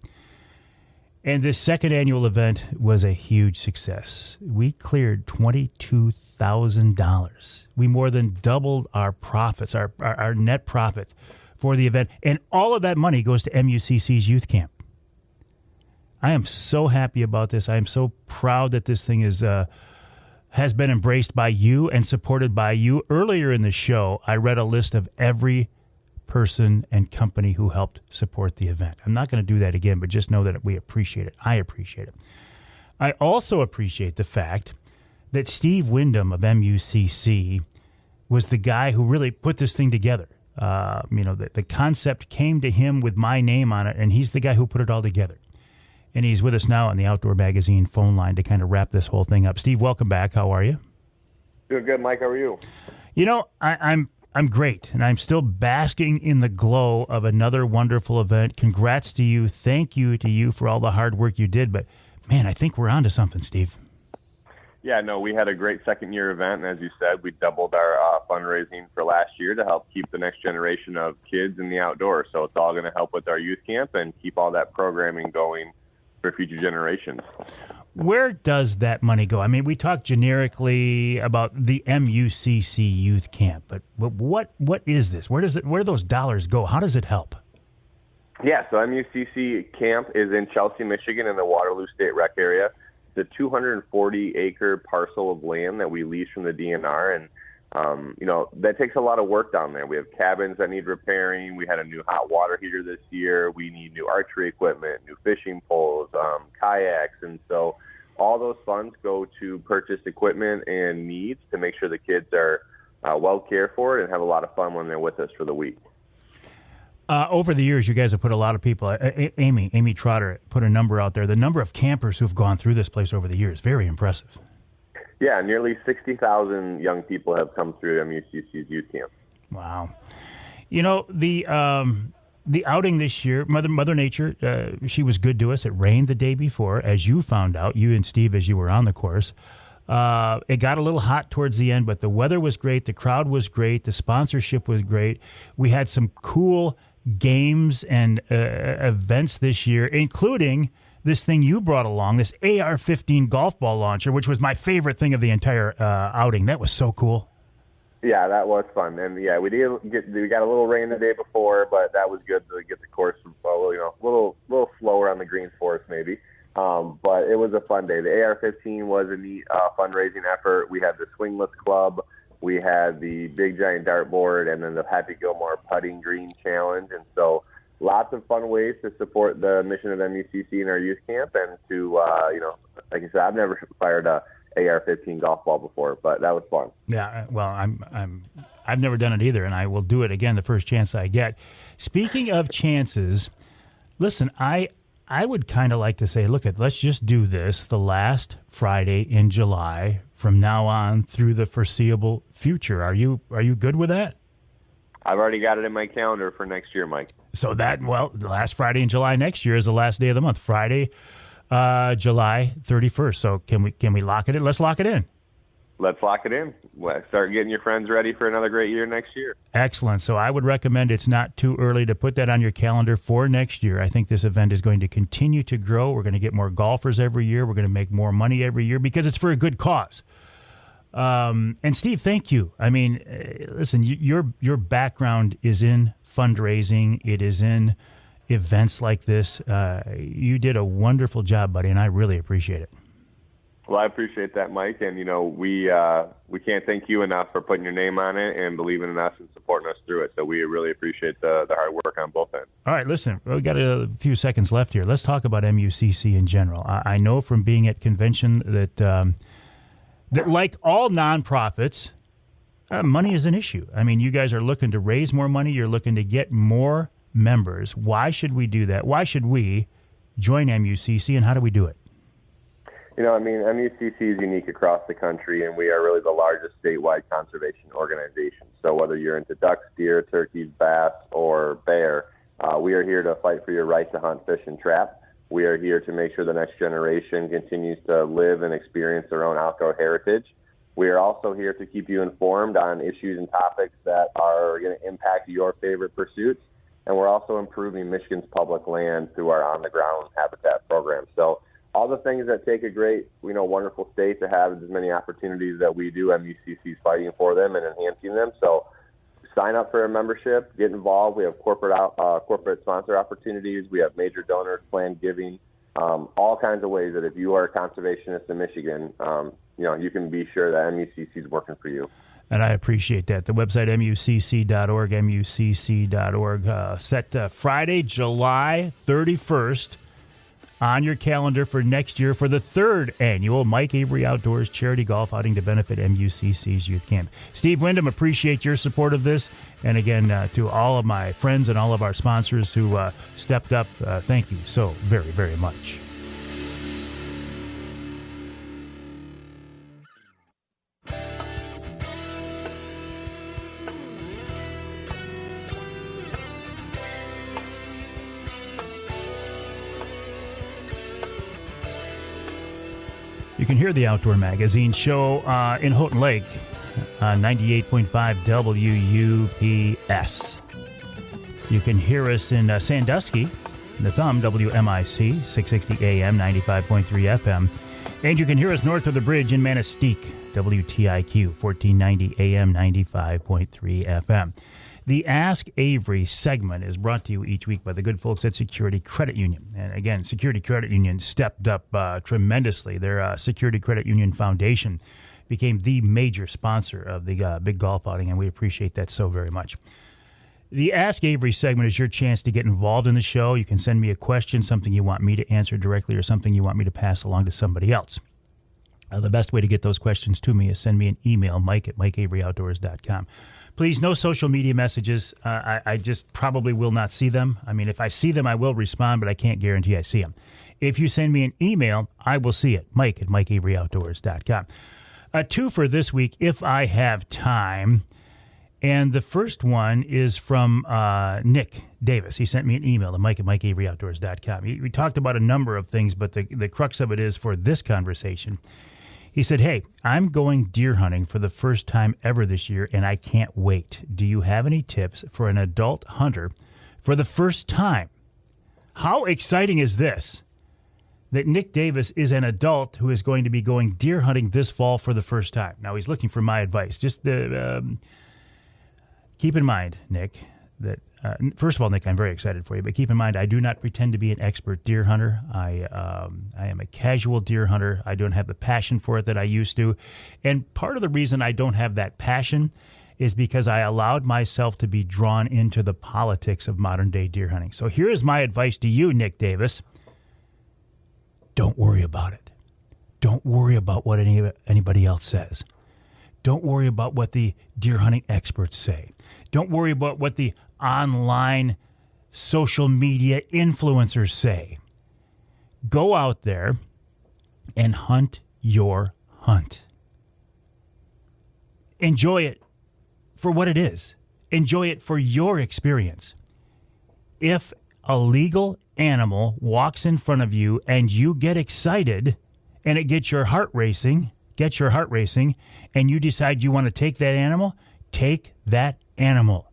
And this second annual event was a huge success. We cleared $22,000. We more than doubled our profits, our net profits for the event. And all of that money goes to MUCC's youth camp. I am so happy about this. I am so proud that this thing is has been embraced by you and supported by you. Earlier in the show, I read a list of every person and company who helped support the event. I'm not going to do that again, but just know that we appreciate it. I appreciate it. I also appreciate the fact that Steve Windom of MUCC was the guy who really put this thing together. The concept came to him with my name on it, and he's the guy who put it all together. And he's with us now on the Outdoor Magazine phone line to kind of wrap this whole thing up. Steve, welcome back. How are you? Doing good, Mike. How are you? You know, I'm great, and I'm still basking in the glow of another wonderful event. Congrats to you. Thank you to you for all the hard work you did. But, man, I think we're on to something, Steve. Yeah, no, we had a great second-year event, and as you said, we doubled our fundraising for last year to help keep the next generation of kids in the outdoors. So it's all going to help with our youth camp and keep all that programming going for future generations. Where does that money go? I mean, we talk generically about the MUCC Youth Camp, but what is this? Where do those dollars go? How does it help? Yeah, so MUCC Camp is in Chelsea, Michigan, in the Waterloo State Rec area. It's a 240-acre parcel of land that we lease from the DNR, and that takes a lot of work down there. We have cabins that need repairing. We had a new hot water heater this year. We need new archery equipment, new fishing poles, kayaks. And so all those funds go to purchase equipment and needs to make sure the kids are well cared for and have a lot of fun when they're with us for the week. Over the years, you guys have put a lot of people, Amy Trotter put a number out there, the number of campers who've gone through this place over the years, very impressive. Yeah, nearly 60,000 young people have come through MUCC's youth camp. Wow. You know, the outing this year, Mother Nature, she was good to us. It rained the day before, as you found out, you and Steve, as you were on the course. It got a little hot towards the end, but the weather was great. The crowd was great. The sponsorship was great. We had some cool games and events this year, including this thing you brought along, this AR-15 golf ball launcher, which was my favorite thing of the entire outing. That was so cool. Yeah, that was fun. And yeah, we got a little rain the day before, but that was good to get the course a little slower on the greens for us maybe. But it was a fun day. The AR-15 was a neat fundraising effort. We had the Swingless Club. We had the Big Giant Dartboard, and then the Happy Gilmore Putting Green Challenge. And so lots of fun ways to support the mission of MUCC in our youth camp, and to, like I said, I've never fired a AR-15 golf ball before, but that was fun. Yeah, well, I've never done it either, and I will do it again the first chance I get. Speaking of chances, listen, I would kind of like to say, let's just do this the last Friday in July from now on through the foreseeable future. Are you good with that? I've already got it in my calendar for next year, Mike. So the last Friday in July next year is the last day of the month, Friday, July 31st. So can we lock it in? Let's lock it in. Let's lock it in. Start getting your friends ready for another great year next year. Excellent. So I would recommend it's not too early to put that on your calendar for next year. I think this event is going to continue to grow. We're going to get more golfers every year. We're going to make more money every year because it's for a good cause. And Steve, thank you. I mean, listen, your background is in fundraising. It is in events like this. You did a wonderful job, buddy, and I really appreciate it. Well, I appreciate that, Mike. And, we can't thank you enough for putting your name on it and believing in us and supporting us through it. So we really appreciate the hard work on both ends. All right, listen, we've got a few seconds left here. Let's talk about MUCC in general. I know from being at convention that like all nonprofits, money is an issue. I mean, you guys are looking to raise more money. You're looking to get more members. Why should we do that? Why should we join MUCC, and how do we do it? MUCC is unique across the country, and we are really the largest statewide conservation organization. So whether you're into ducks, deer, turkeys, bass, or bear, we are here to fight for your right to hunt, fish, and trap. We are here to make sure the next generation continues to live and experience their own outdoor heritage. We are also here to keep you informed on issues and topics that are going to impact your favorite pursuits. And we're also improving Michigan's public land through our on-the-ground habitat program. So all the things that take a great, wonderful state to have as many opportunities that we do, MUCC is fighting for them and enhancing them. So sign up for a membership, get involved. We have corporate sponsor opportunities. We have major donors, planned giving, all kinds of ways that if you are a conservationist in Michigan, you can be sure that MUCC is working for you. And I appreciate that. The website, mucc.org, mucc.org, set Friday, July 31st on your calendar for next year for the 3rd annual Mike Avery Outdoors Charity Golf Outing to benefit MUCC's Youth Camp. Steve Windom, appreciate your support of this. And again, to all of my friends and all of our sponsors who stepped up, thank you so very, very much. You can hear the Outdoor Magazine show in Houghton Lake on 98.5 WUPS. You can hear us in Sandusky, the Thumb, WMIC, 660 AM, 95.3 FM. And you can hear us north of the bridge in Manistee, WTIQ, 1490 AM, 95.3 FM. The Ask Avery segment is brought to you each week by the good folks at Security Credit Union. And again, Security Credit Union stepped up tremendously. Their Security Credit Union Foundation became the major sponsor of the big golf outing, and we appreciate that so very much. The Ask Avery segment is your chance to get involved in the show. You can send me a question, something you want me to answer directly, or something you want me to pass along to somebody else. The best way to get those questions to me is send me an email, mike@mikeaveryoutdoors.com. Please, no social media messages. I just probably will not see them. I mean, if I see them, I will respond, but I can't guarantee I see them. If you send me an email, I will see it, mike@mikeaveryoutdoors.com. A two for this week, if I have time. And the first one is from Nick Davis. He sent me an email to mike@mikeaveryoutdoors.com. We talked about a number of things, but the crux of it is for this conversation. He said, hey, I'm going deer hunting for the first time ever this year, and I can't wait. Do you have any tips for an adult hunter for the first time? How exciting is this? That Nick Davis is an adult who is going to be going deer hunting this fall for the first time. Now, he's looking for my advice. Just keep in mind, Nick, that first of all, Nick, I'm very excited for you, but keep in mind, I do not pretend to be an expert deer hunter. I am a casual deer hunter. I don't have the passion for it that I used to. And part of the reason I don't have that passion is because I allowed myself to be drawn into the politics of modern-day deer hunting. So here is my advice to you, Nick Davis. Don't worry about it. Don't worry about what anybody else says. Don't worry about what the deer hunting experts say. Don't worry about what the online social media influencers say. Go out there and hunt your hunt. Enjoy it for what it is. Enjoy it for your experience. If a legal animal walks in front of you and you get excited and it gets your heart racing, and you decide you want to take that animal, take that animal.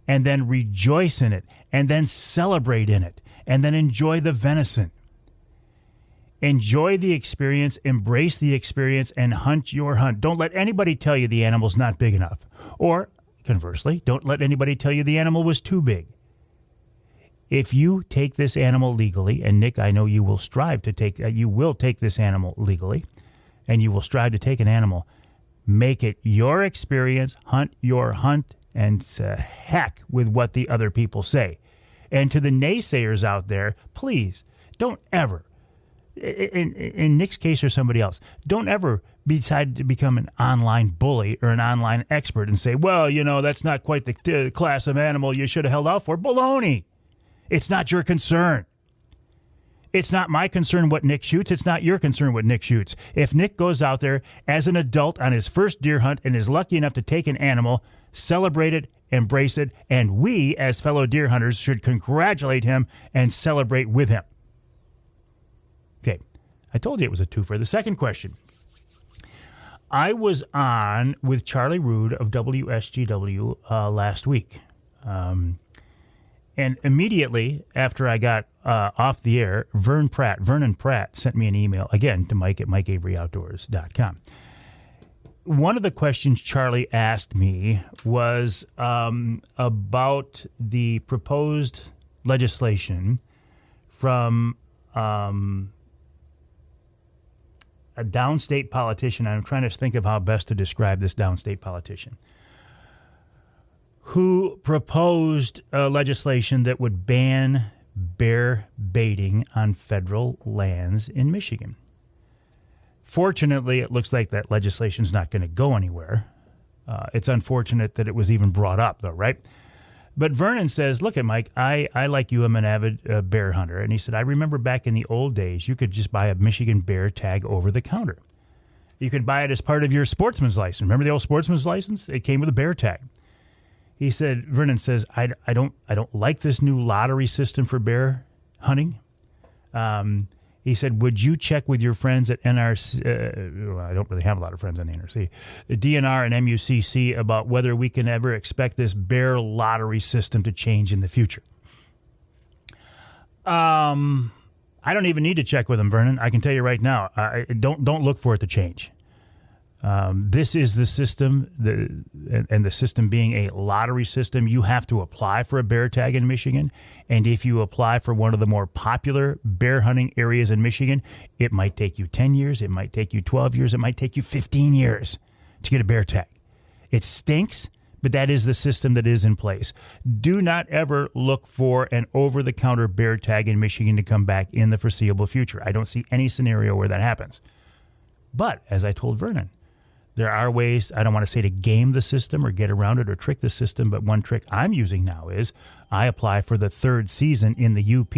And then rejoice in it, and then celebrate in it, and then enjoy the venison. Enjoy the experience, embrace the experience, and hunt your hunt. Don't let anybody tell you the animal's not big enough. Or, conversely, don't let anybody tell you the animal was too big. If you take this animal legally, and Nick, I know you will strive to take this animal legally, and you will strive to take an animal, make it your experience, hunt your hunt, and heck with what the other people say. And to the naysayers out there, please don't ever, in Nick's case or somebody else, don't ever decide to become an online bully or an online expert and say, well, that's not quite the class of animal you should have held out for. Baloney. It's not your concern. It's not my concern what Nick shoots. It's not your concern what Nick shoots. If Nick goes out there as an adult on his first deer hunt and is lucky enough to take an animal, celebrate it, embrace it, and we, as fellow deer hunters, should congratulate him and celebrate with him. Okay, I told you it was a twofer. The second question. I was on with Charlie Rood of WSGW last week. And immediately after I got off the air, Vernon Pratt sent me an email, again, to Mike at MikeAveryOutdoors.com. One of the questions Charlie asked me was about the proposed legislation from a downstate politician. I'm trying to think of how best to describe this downstate politician, who proposed legislation that would ban bear baiting on federal lands in Michigan. Fortunately, it looks like that legislation is not going to go anywhere. It's unfortunate that it was even brought up, though, right? But Vernon says, look at Mike, I like you, I'm an avid bear hunter. And he said, I remember back in the old days, you could just buy a Michigan bear tag over the counter. You could buy it as part of your sportsman's license. Remember the old sportsman's license? It came with a bear tag. He said, Vernon says, I don't like this new lottery system for bear hunting. He said, would you check with your friends at NRC? I don't really have a lot of friends on the NRC, DNR and MUCC about whether we can ever expect this bear lottery system to change in the future. I don't even need to check with them, Vernon. I can tell you right now, don't look for it to change. This is the system, and the system being a lottery system, you have to apply for a bear tag in Michigan. And if you apply for one of the more popular bear hunting areas in Michigan, it might take you 10 years, it might take you 12 years, it might take you 15 years to get a bear tag. It stinks, but that is the system that is in place. Do not ever look for an over-the-counter bear tag in Michigan to come back in the foreseeable future. I don't see any scenario where that happens. But, as I told Vernon, there are ways, I don't want to say to game the system or get around it or trick the system, but one trick I'm using now is I apply for the third season in the UP,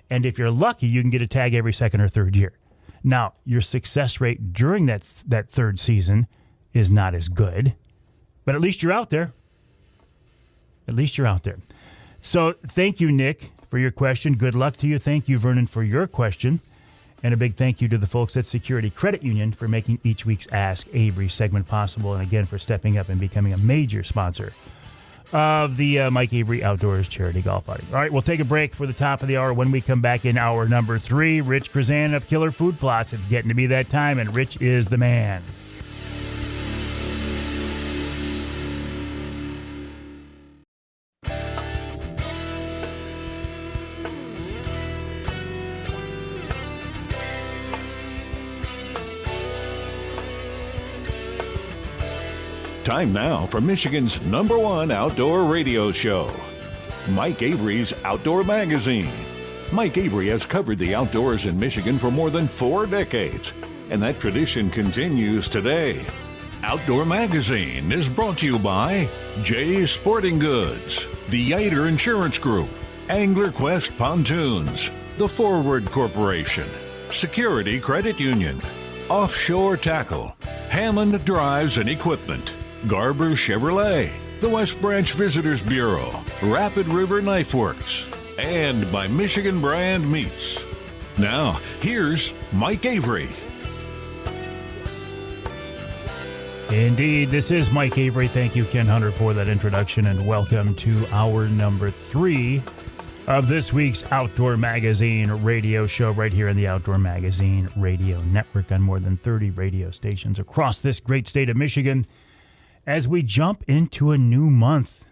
and if you're lucky, you can get a tag every second or third year. Now, your success rate during that third season is not as good, but at least you're out there. At least you're out there. So thank you, Nick, for your question. Good luck to you. Thank you, Vernon, for your question. And a big thank you to the folks at Security Credit Union for making each week's Ask Avery segment possible, and again for stepping up and becoming a major sponsor of the Mike Avery Outdoors Charity Golf Outing. All right, we'll take a break for the top of the hour. When we come back in hour number 3, Rich Chrzan of Killer Food Plots. It's getting to be that time, and Rich is the man. Time now for Michigan's #1 outdoor radio show, Mike Avery's Outdoor Magazine. Mike Avery has covered the outdoors in Michigan for more than 4 decades, and that tradition continues today. Outdoor Magazine is brought to you by Jay's Sporting Goods, the Yater Insurance Group, Angler Quest Pontoons, the Forward Corporation, Security Credit Union, Offshore Tackle, Hammond Drives and Equipment, Garber Chevrolet, the West Branch Visitors Bureau, Rapid River Knife Works, and by Michigan Brand Meats. Now, here's Mike Avery. Indeed, this is Mike Avery. Thank you, Ken Hunter, for that introduction, and welcome to hour number 3 of this week's Outdoor Magazine radio show right here in the Outdoor Magazine Radio Network on more than 30 radio stations across this great state of Michigan. As we jump into a new month,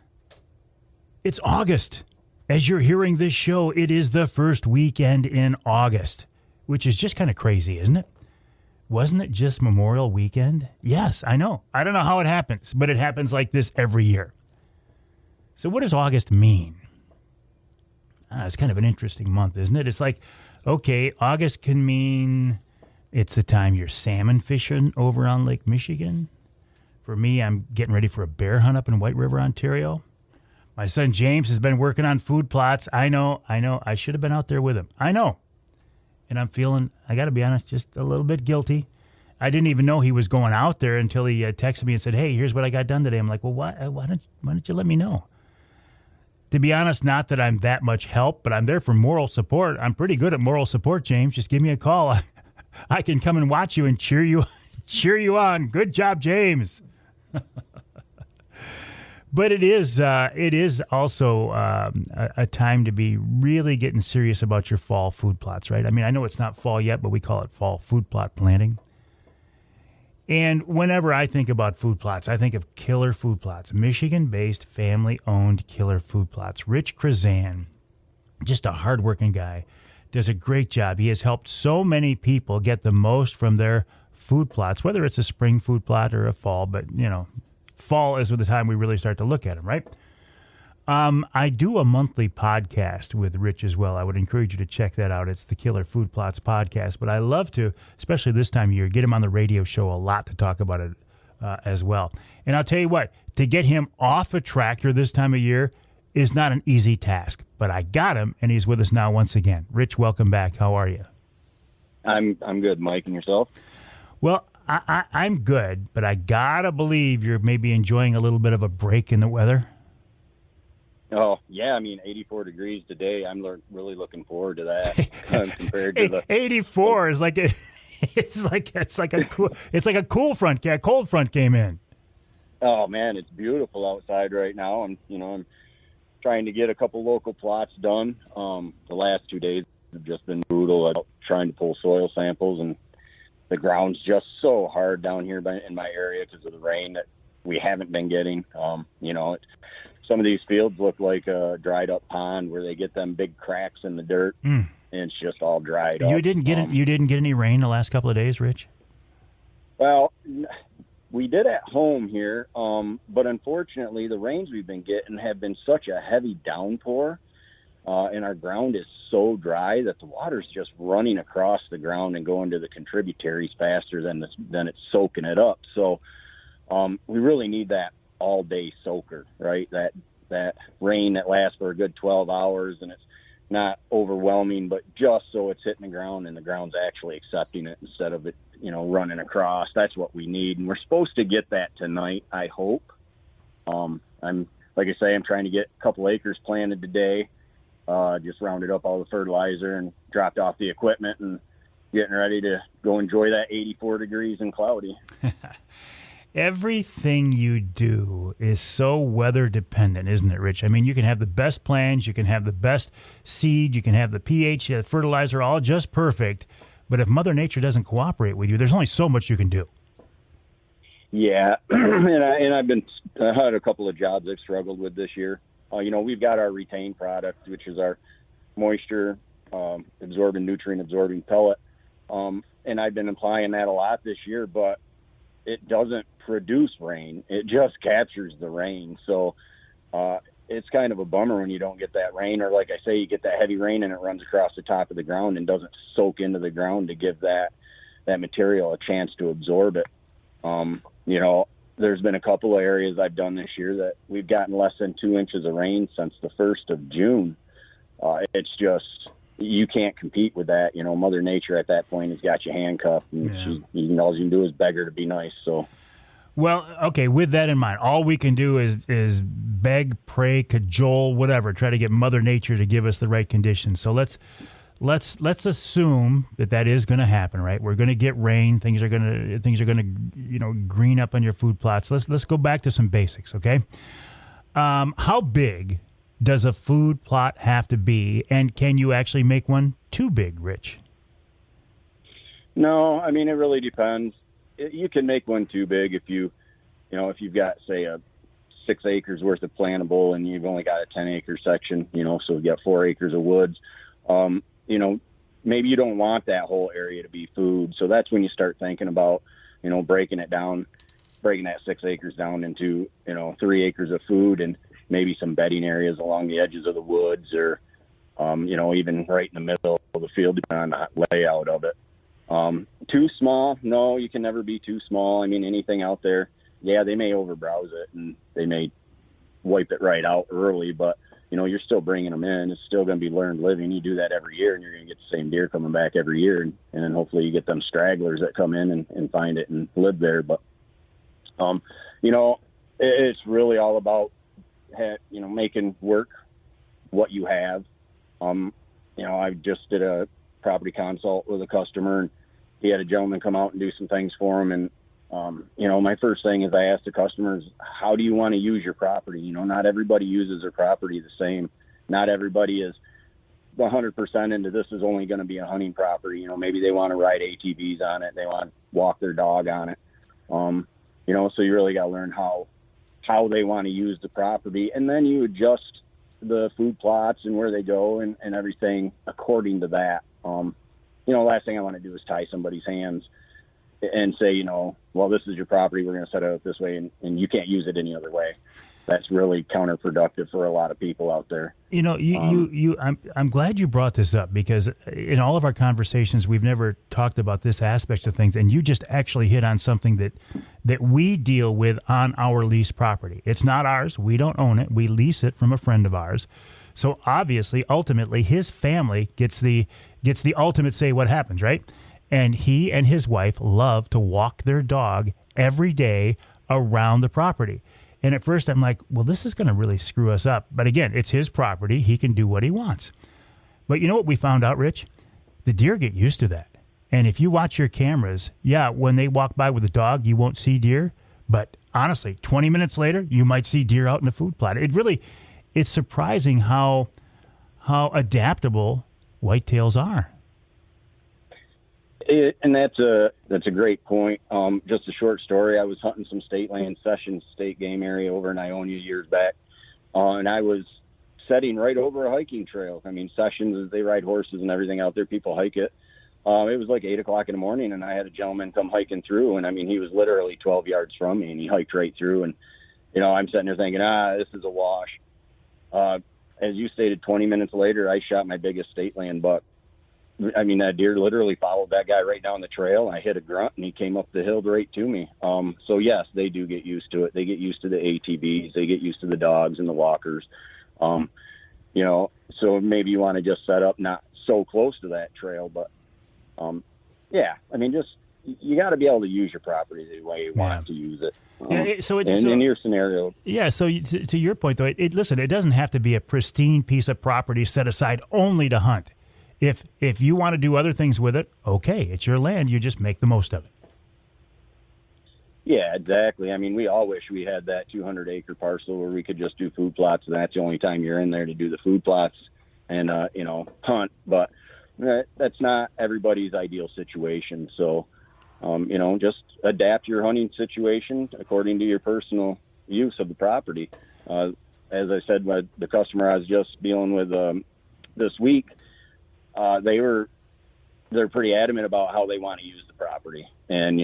it's August. As you're hearing this show, it is the first weekend in August, which is just kind of crazy, isn't it? Wasn't it just Memorial Weekend? Yes, I know. I don't know how it happens, but it happens like this every year. So what does August mean? It's kind of an interesting month, isn't it? It's like, okay, August can mean it's the time you're salmon fishing over on Lake Michigan. For me, I'm getting ready for a bear hunt up in White River, Ontario. My son James has been working on food plots. I know. I should have been out there with him. I know. And I'm feeling, I got to be honest, just a little bit guilty. I didn't even know he was going out there until he texted me and said, hey, here's what I got done today. I'm like, well, why don't you let me know? To be honest, not that I'm that much help, but I'm there for moral support. I'm pretty good at moral support, James. Just give me a call. I can come and watch you and cheer you cheer you on. Good job, James. But it is also a time to be really getting serious about your fall food plots, right? I mean, I know it's not fall yet, but we call it fall food plot planting. And whenever I think about food plots, I think of Killer Food Plots, Michigan-based, family-owned Killer Food Plots. Rich Chrzan, just a hardworking guy, does a great job. He has helped so many people get the most from their food plots, whether it's a spring food plot or a fall, but, you know, fall is the time we really start to look at them, right? I do a monthly podcast with Rich as well. I would encourage you to check that out. It's the Killer Food Plots podcast. But I love to, especially this time of year, get him on the radio show a lot to talk about it as well. And I'll tell you what, to get him off a tractor this time of year is not an easy task. But I got him, and he's with us now once again. Rich, welcome back. How are you? I'm good, Mike. And yourself? Well, I'm good, but I got to believe you're maybe enjoying a little bit of a break in the weather. Oh, yeah. I mean, 84 degrees today. I'm really looking forward to that compared to the 84 is like it's like a cold front came in. Oh man, it's beautiful outside right now. I'm trying to get a couple local plots done. The last 2 days have just been brutal. I'm trying to pull soil samples, and the ground's just so hard down here in my area because of the rain that we haven't been getting. Some of these fields look like a dried up pond where they get them big cracks in the dirt, and it's just all dried up. You didn't get any rain the last couple of days, Rich? Well, we did at home here, but unfortunately the rains we've been getting have been such a heavy downpour, and our ground is so dry that the water's just running across the ground and going to the contributaries faster than it's soaking it up. So we really need that all-day soaker, right? That rain that lasts for a good 12 hours, and it's not overwhelming, but just so it's hitting the ground and the ground's actually accepting it instead of it, running across. That's what we need, and we're supposed to get that tonight, I hope. I'm trying to get a couple acres planted today. Just rounded up all the fertilizer and dropped off the equipment and getting ready to go enjoy that 84 degrees and cloudy. Everything you do is so weather dependent, isn't it, Rich? I mean, you can have the best plans, you can have the best seed, you can have the pH, the fertilizer, all just perfect. But if Mother Nature doesn't cooperate with you, there's only so much you can do. Yeah, and I've had a couple of jobs I've struggled with this year. We've got our Retain product, which is our moisture absorbing, nutrient absorbing pellet, and I've been applying that a lot this year, but it doesn't produce rain. It just captures the rain. So it's kind of a bummer when you don't get that rain, or like I say, you get that heavy rain and it runs across the top of the ground and doesn't soak into the ground to give that material a chance to absorb it. There's been a couple of areas I've done this year that we've gotten less than 2 inches of rain since the 1st of June. It's just, you can't compete with that. Mother Nature at that point has got you handcuffed, and all you can do is beg her to be nice. So, well, okay. With that in mind, all we can do is beg, pray, cajole, whatever. Try to get Mother Nature to give us the right conditions. So let's assume that is going to happen, right? We're going to get rain. Things are going to green up on your food plots. Let's go back to some basics, okay? How big does a food plot have to be, and can you actually make one too big, Rich? No, I mean, it really depends. You can make one too big if you've got, say, a 6 acres worth of plantable and you've only got a 10-acre section, so you've got 4 acres of woods. Maybe you don't want that whole area to be food. So that's when you start thinking about, breaking that 6 acres down into, 3 acres of food and maybe some bedding areas along the edges of the woods, or, even right in the middle of the field, depending on the layout of it. Too small? No, you can never be too small. I mean, anything out there, they may overbrowse it and they may wipe it right out early, but you're still bringing them in. It's still going to be learned living. You do that every year and you're going to get the same deer coming back every year. And then hopefully you get them stragglers that come in and find it and live there. But, it's really all about, making work what you have. I just did a property consult with a customer, and he had a gentleman come out and do some things for him. And, my first thing is I ask the customers, how do you want to use your property? Not everybody uses their property the same. Not everybody is 100% into this is only going to be a hunting property. Maybe they want to ride ATVs on it. They want to walk their dog on it. So you really got to learn how they want to use the property. And then you adjust the food plots and where they go and everything according to that. Last thing I want to do is tie somebody's hands and say, well, this is your property. We're going to set it up this way and you can't use it any other way. That's really counterproductive for a lot of people out there. I'm glad you brought this up, because in all of our conversations, we've never talked about this aspect of things. And you just actually hit on something that we deal with on our lease property. It's not ours. We don't own it. We lease it from a friend of ours. So obviously, ultimately, his family gets the ultimate say what happens, right? And he and his wife love to walk their dog every day around the property. And at first I'm like, well, this is going to really screw us up. But again, it's his property. He can do what he wants. But you know what we found out, Rich? The deer get used to that. And if you watch your cameras, when they walk by with a dog, you won't see deer. But honestly, 20 minutes later, you might see deer out in the food plot. It's surprising how adaptable whitetails are. And that's a great point. Just a short story. I was hunting some state land, Sessions State Game Area over in Ionia years back, and I was setting right over a hiking trail. I mean, Sessions, they ride horses and everything out there. People hike it. It was like 8 o'clock in the morning, and I had a gentleman come hiking through, and I mean, he was literally 12 yards from me, and he hiked right through. And I'm sitting there thinking, this is a wash. As you stated, 20 minutes later, I shot my biggest state land buck. I mean, that deer literally followed that guy right down the trail. I hit a grunt, and he came up the hill right to me. So, yes, they do get used to it. They get used to the ATVs. They get used to the dogs and the walkers. So maybe you want to just set up not so close to that trail. But, just you got to be able to use your property the way you want to use it. In your scenario. Yeah, so to your point, though, listen, it doesn't have to be a pristine piece of property set aside only to hunt. If you want to do other things with it, okay, it's your land. You just make the most of it. Yeah, exactly. I mean, we all wish we had that 200-acre parcel where we could just do food plots, and that's the only time you're in there to do the food plots and, hunt. But that's not everybody's ideal situation. So, just adapt your hunting situation according to your personal use of the property. As I said, the customer I was just dealing with this week, they're pretty adamant about how they want to use the property. And,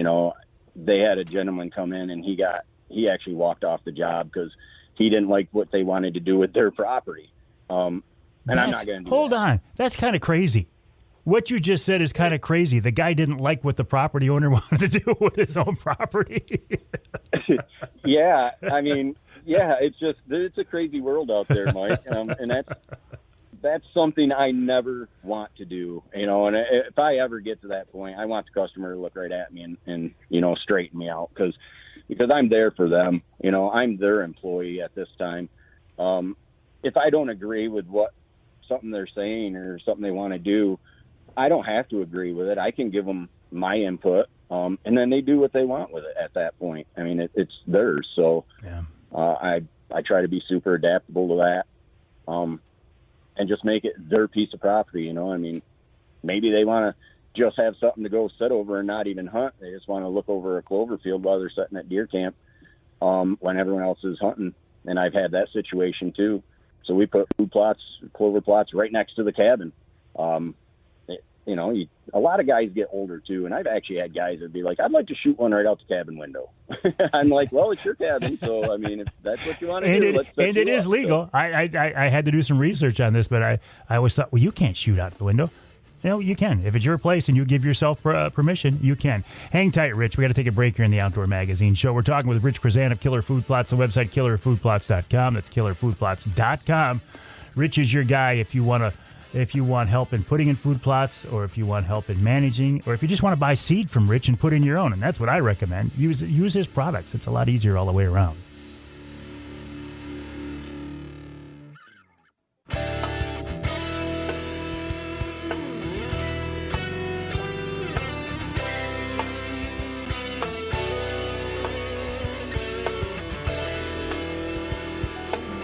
they had a gentleman come in and he actually walked off the job because he didn't like what they wanted to do with their property. I'm not going to do Hold on. That's kind of crazy. What you just said is kind of crazy. The guy didn't like what the property owner wanted to do with his own property. Yeah. I mean, it's a crazy world out there, Mike. And that's something I never want to do, and if I ever get to that point, I want the customer to look right at me and straighten me out because I'm there for them. I'm their employee at this time. If I don't agree with something they're saying or something they want to do, I don't have to agree with it. I can give them my input, and then they do what they want with it at that point. I mean, it's theirs. So I try to be super adaptable to that. And just make it their piece of property, I mean, maybe they want to just have something to go sit over and not even hunt. They just want to look over a clover field while they're sitting at deer camp when everyone else is hunting. And I've had that situation too. So we put food plots, clover plots right next to the cabin. A lot of guys get older too. And I've actually had guys that'd be like, I'd like to shoot one right out the cabin window. I'm like, well, it's your cabin. So, I mean, if that's what you want to do, and it is legal. So. I had to do some research on this, but I always thought, well, you can't shoot out the window. You can. If it's your place and you give yourself permission, you can. Hang tight, Rich. We got to take a break here in the Outdoor Magazine Show. We're talking with Rich Chrzan of Killer Food Plots, the website killerfoodplots.com. That's killerfoodplots.com. Rich is your guy if you want help in putting in food plots, or if you want help in managing, or if you just want to buy seed from Rich and put in your own. And that's what I recommend. Use his products. It's a lot easier all the way around.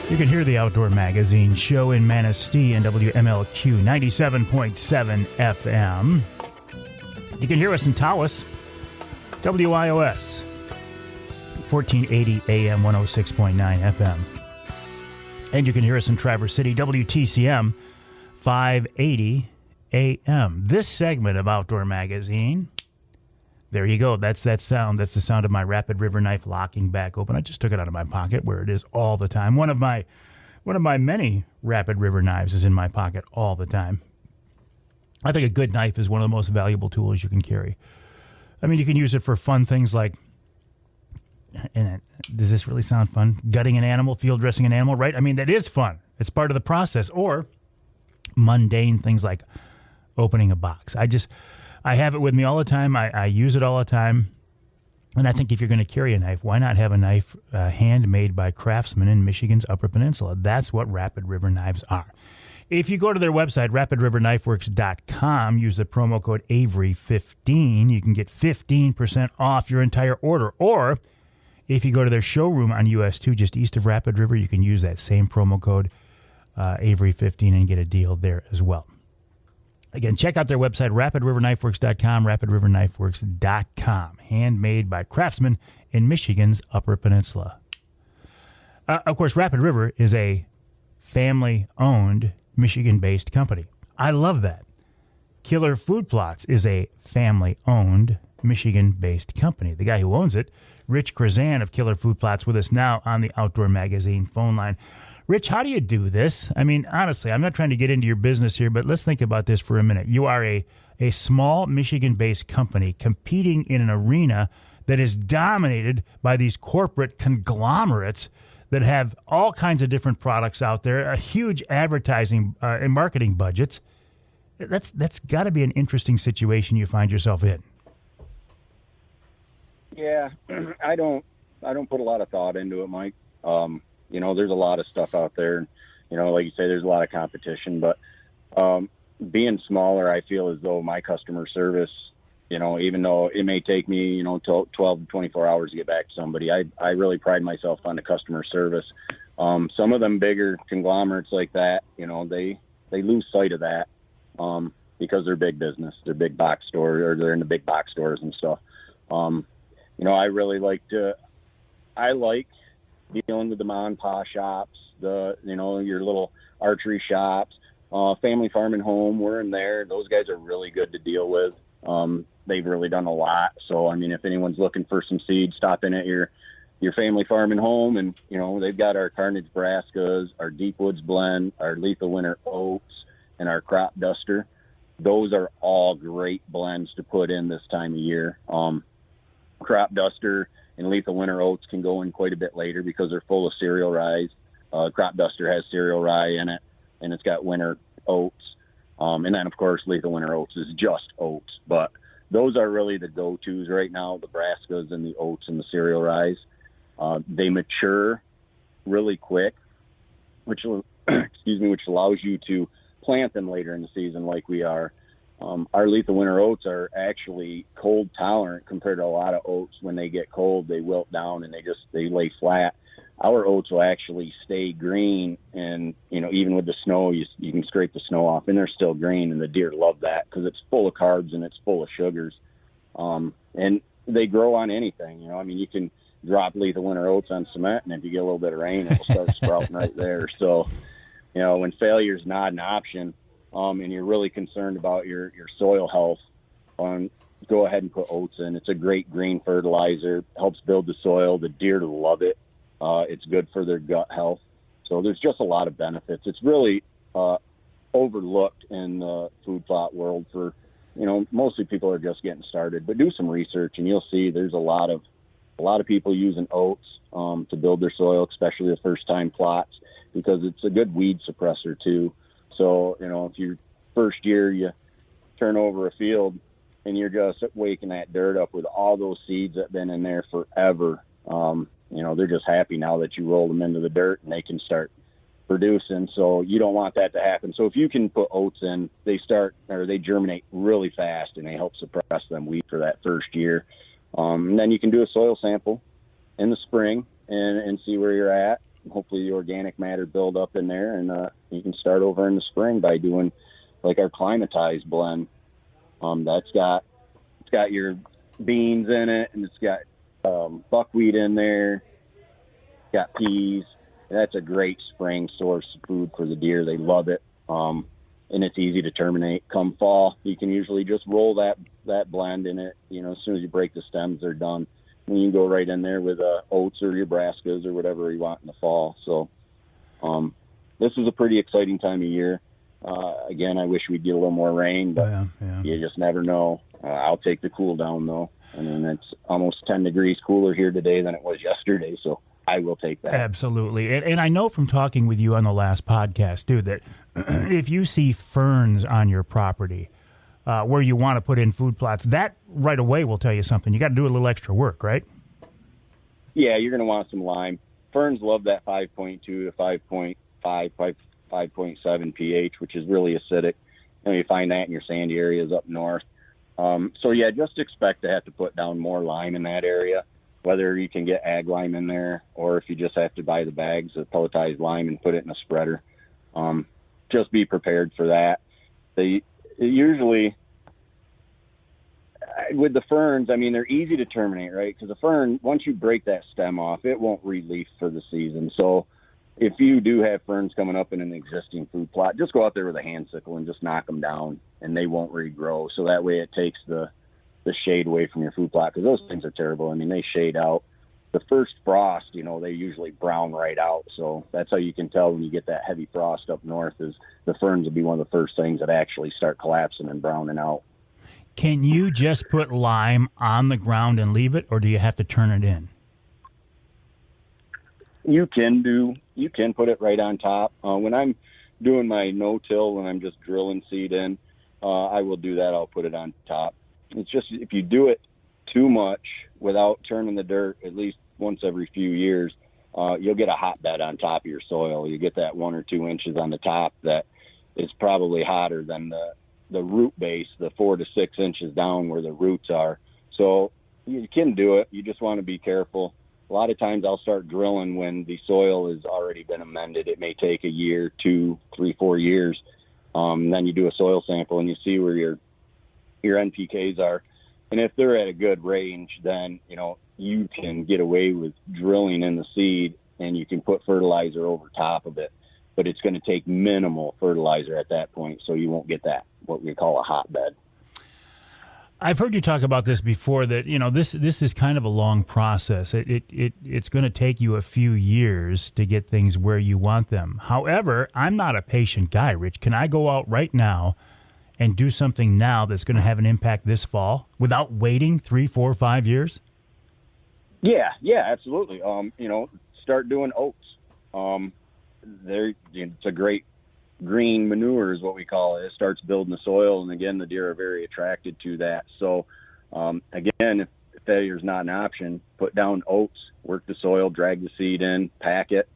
You can hear the Outdoor Magazine show in Manistee and WMLQ 97.7 FM. You can hear us in Tawas, WIOS 1480 AM 106.9 FM. And you can hear us in Traverse City, WTCM 580 AM. This segment of Outdoor Magazine, there you go. That's that sound. That's the sound of my Rapid River knife locking back open. I just took it out of my pocket where it is all the time. One of my many Rapid River knives is in my pocket all the time. I think a good knife is one of the most valuable tools you can carry. I mean, you can use it for fun things like, and does this really sound fun? Gutting an animal, field dressing an animal, right? I mean, that is fun. It's part of the process. Or mundane things like opening a box. I have it with me all the time. I use it all the time. And I think if you're going to carry a knife, why not have a knife handmade by craftsmen in Michigan's Upper Peninsula? That's what Rapid River knives are. If you go to their website, rapidriverknifeworks.com, use the promo code Avery15, you can get 15% off your entire order. Or if you go to their showroom on US 2, just east of Rapid River, you can use that same promo code Avery15 and get a deal there as well. Again, check out their website, rapidriverknifeworks.com, rapidriverknifeworks.com. Handmade by craftsmen in Michigan's Upper Peninsula. Of course, Rapid River is a family-owned, Michigan-based company. I love that. Killer Food Plots is a family-owned, Michigan-based company. The guy who owns it, Rich Chrzan of Killer Food Plots, with us now on the Outdoor Magazine phone line. Rich, how do you do this? I mean, honestly, I'm not trying to get into your business here, but let's think about this for a minute. You are a small Michigan-based company competing in an arena that is dominated by these corporate conglomerates that have all kinds of different products out there, a huge advertising and marketing budgets. That's got to be an interesting situation you find yourself in. Yeah, I don't put a lot of thought into it, Mike. There's a lot of stuff out there. Like you say, there's a lot of competition, but being smaller, I feel as though my customer service, even though it may take me, 12 to 24 hours to get back to somebody, I really pride myself on the customer service. Some of them bigger conglomerates like that, they lose sight of that because they're big business, they're big box stores, or they're in the big box stores and stuff. I like dealing with the mom and pop shops, your little archery shops, family farm and home. We're in there. Those guys are really good to deal with. They've really done a lot. So, I mean, if anyone's looking for some seeds, stop in at your family farm and home, and, they've got our Carnage Braskas, our Deep Woods Blend, our Lethal Winter Oats, and our Crop Duster. Those are all great blends to put in this time of year. Crop Duster and Lethal Winter Oats can go in quite a bit later because they're full of cereal rye. Crop Duster has cereal rye in it, and it's got winter oats. And then, of course, Lethal Winter Oats is just oats. But those are really the go-tos right now, the Braskas and the oats and the cereal rye. They mature really quick, which allows you to plant them later in the season like we are. Our Lethal Winter Oats are actually cold tolerant compared to a lot of oats. When they get cold, they wilt down and they lay flat. Our oats will actually stay green, and even with the snow, you can scrape the snow off and they're still green, and the deer love that because it's full of carbs and it's full of sugars. And they grow on anything. You can drop Lethal Winter Oats on cement, and if you get a little bit of rain, it will start sprouting right there. So, when failure is not an option, and you're really concerned about your soil health, go ahead and put oats in. It's a great green fertilizer, helps build the soil. The deer love it. It's good for their gut health. So there's just a lot of benefits. It's really overlooked in the food plot world for, mostly people are just getting started. But do some research, and you'll see there's a lot of people using oats to build their soil, especially the first-time plots, because it's a good weed suppressor too. So, if your first year you turn over a field and you're just waking that dirt up with all those seeds that have been in there forever, they're just happy now that you rolled them into the dirt and they can start producing. So you don't want that to happen. So if you can put oats in, they germinate really fast, and they help suppress them weeds for that first year. And then you can do a soil sample in the spring and see where you're at. hopefully the organic matter build up in there, and you can start over in the spring by doing like our climatized blend. It's got your beans in it, and it's got buckwheat in there, got peas. That's a great spring source of food for the deer. They love it. And it's easy to terminate. Come fall, you can usually just roll that blend in it. As soon as you break the stems, they're done. And you can go right in there with oats or your brassicas or whatever you want in the fall. So this is a pretty exciting time of year. Again, I wish we'd get a little more rain, but you just never know. I'll take the cool down, though. I mean, it's almost 10 degrees cooler here today than it was yesterday, so I will take that. Absolutely. And I know from talking with you on the last podcast, too, that if you see ferns on your property where you want to put in food plots, that right away will tell you something. You got to do a little extra work, right? Yeah, you're going to want some lime. Ferns love that 5.2 to 5.5, 5.7 pH, which is really acidic. You find that in your sandy areas up north. So, yeah, just expect to have to put down more lime in that area, whether you can get ag lime in there or if you just have to buy the bags of pelletized lime and put it in a spreader. Just be prepared for that. They usually, with the ferns, I mean, they're easy to terminate, right? Because the fern, once you break that stem off, it won't release for the season. So if you do have ferns coming up in an existing food plot, just go out there with a hand sickle and just knock them down, and they won't regrow. So that way it takes the shade away from your food plot, because those things are terrible. I mean, they shade out. The first frost, they usually brown right out. So that's how you can tell when you get that heavy frost up north, is the ferns will be one of the first things that actually start collapsing and browning out. Can you just put lime on the ground and leave it, or do you have to turn it in? You can put it right on top. When I'm doing my no-till, when I'm just drilling seed in, I will do that. I'll put it on top. It's just, if you do it too much without turning the dirt at least once every few years, you'll get a hotbed on top of your soil. You get that 1 or 2 inches on the top that is probably hotter than the root base, the 4 to 6 inches down where the roots are. So you can do it. You just want to be careful. A lot of times I'll start drilling when the soil has already been amended. It may take a year, 2, 3, 4 years. Then you do a soil sample and you see where your NPKs are. And if they're at a good range, then, you can get away with drilling in the seed and you can put fertilizer over top of it. But it's going to take minimal fertilizer at that point, so you won't get that, what we call a hotbed. I've heard you talk about this before, that, this is kind of a long process. It's going to take you a few years to get things where you want them. However, I'm not a patient guy, Rich. Can I go out right now and do something now that's going to have an impact this fall without waiting 3, 4, 5 years? Yeah, absolutely. Start doing oats. It's a great green manure is what we call it. It starts building the soil, and again, the deer are very attracted to that. So, again, if failure is not an option, put down oats, work the soil, drag the seed in, pack it,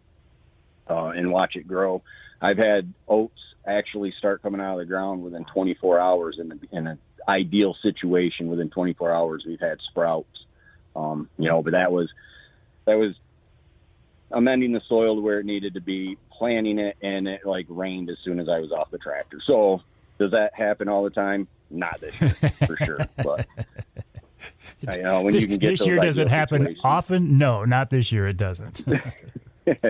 and watch it grow. I've had oats actually start coming out of the ground within 24 hours. In an ideal situation, within 24 hours, we've had sprouts. But that was amending the soil to where it needed to be, planting it, and it rained as soon as I was off the tractor. So does that happen all the time? Not this year, for sure. But when you can get this year, does it happen often? No, not this year. It doesn't.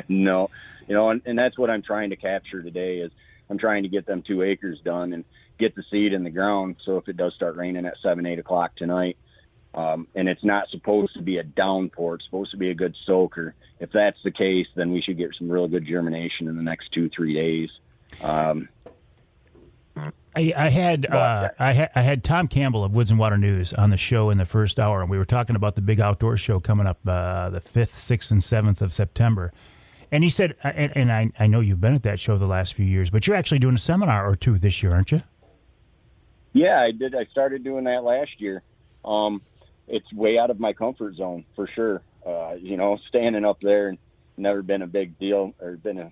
No, and that's what I'm trying to capture today. Is I'm trying to get them 2 acres done and get the seed in the ground. So if it does start raining at 7, 8 o'clock tonight, and it's not supposed to be a downpour, it's supposed to be a good soaker. If that's the case, then we should get some real good germination in the next 2-3 days. I had Tom Campbell of Woods-n-Waternews on the show in the first hour, and we were talking about the big outdoor show coming up the 5th, 6th, and 7th of September. And he said, and I know you've been at that show the last few years, but you're actually doing a seminar or two this year, aren't you? Yeah, I did. I started doing that last year. It's way out of my comfort zone for sure. Standing up there, and never been a big deal or been a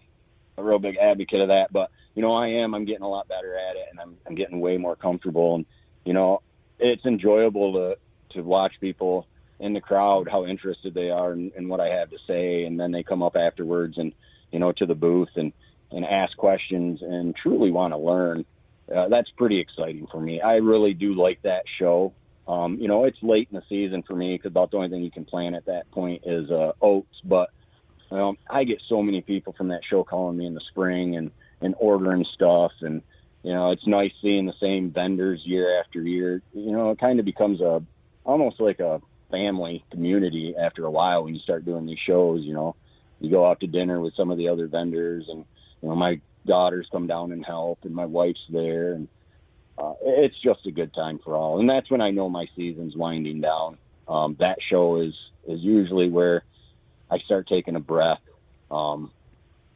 real big advocate of that. But, I'm getting a lot better at it, and I'm getting way more comfortable. And, it's enjoyable to watch people in the crowd how interested they are in what I have to say, and then they come up afterwards and to the booth and ask questions and truly want to learn. That's pretty exciting for me. I really do like that show. It's late in the season for me because about the only thing you can plant at that point is oats. But I get so many people from that show calling me in the spring and ordering stuff. And, it's nice seeing the same vendors year after year. It kind of becomes almost like a family community after a while when you start doing these shows. You go out to dinner with some of the other vendors, and, my daughters come down and help, and my wife's there, and it's just a good time for all. And that's when I know my season's winding down. That show is usually where I start taking a breath,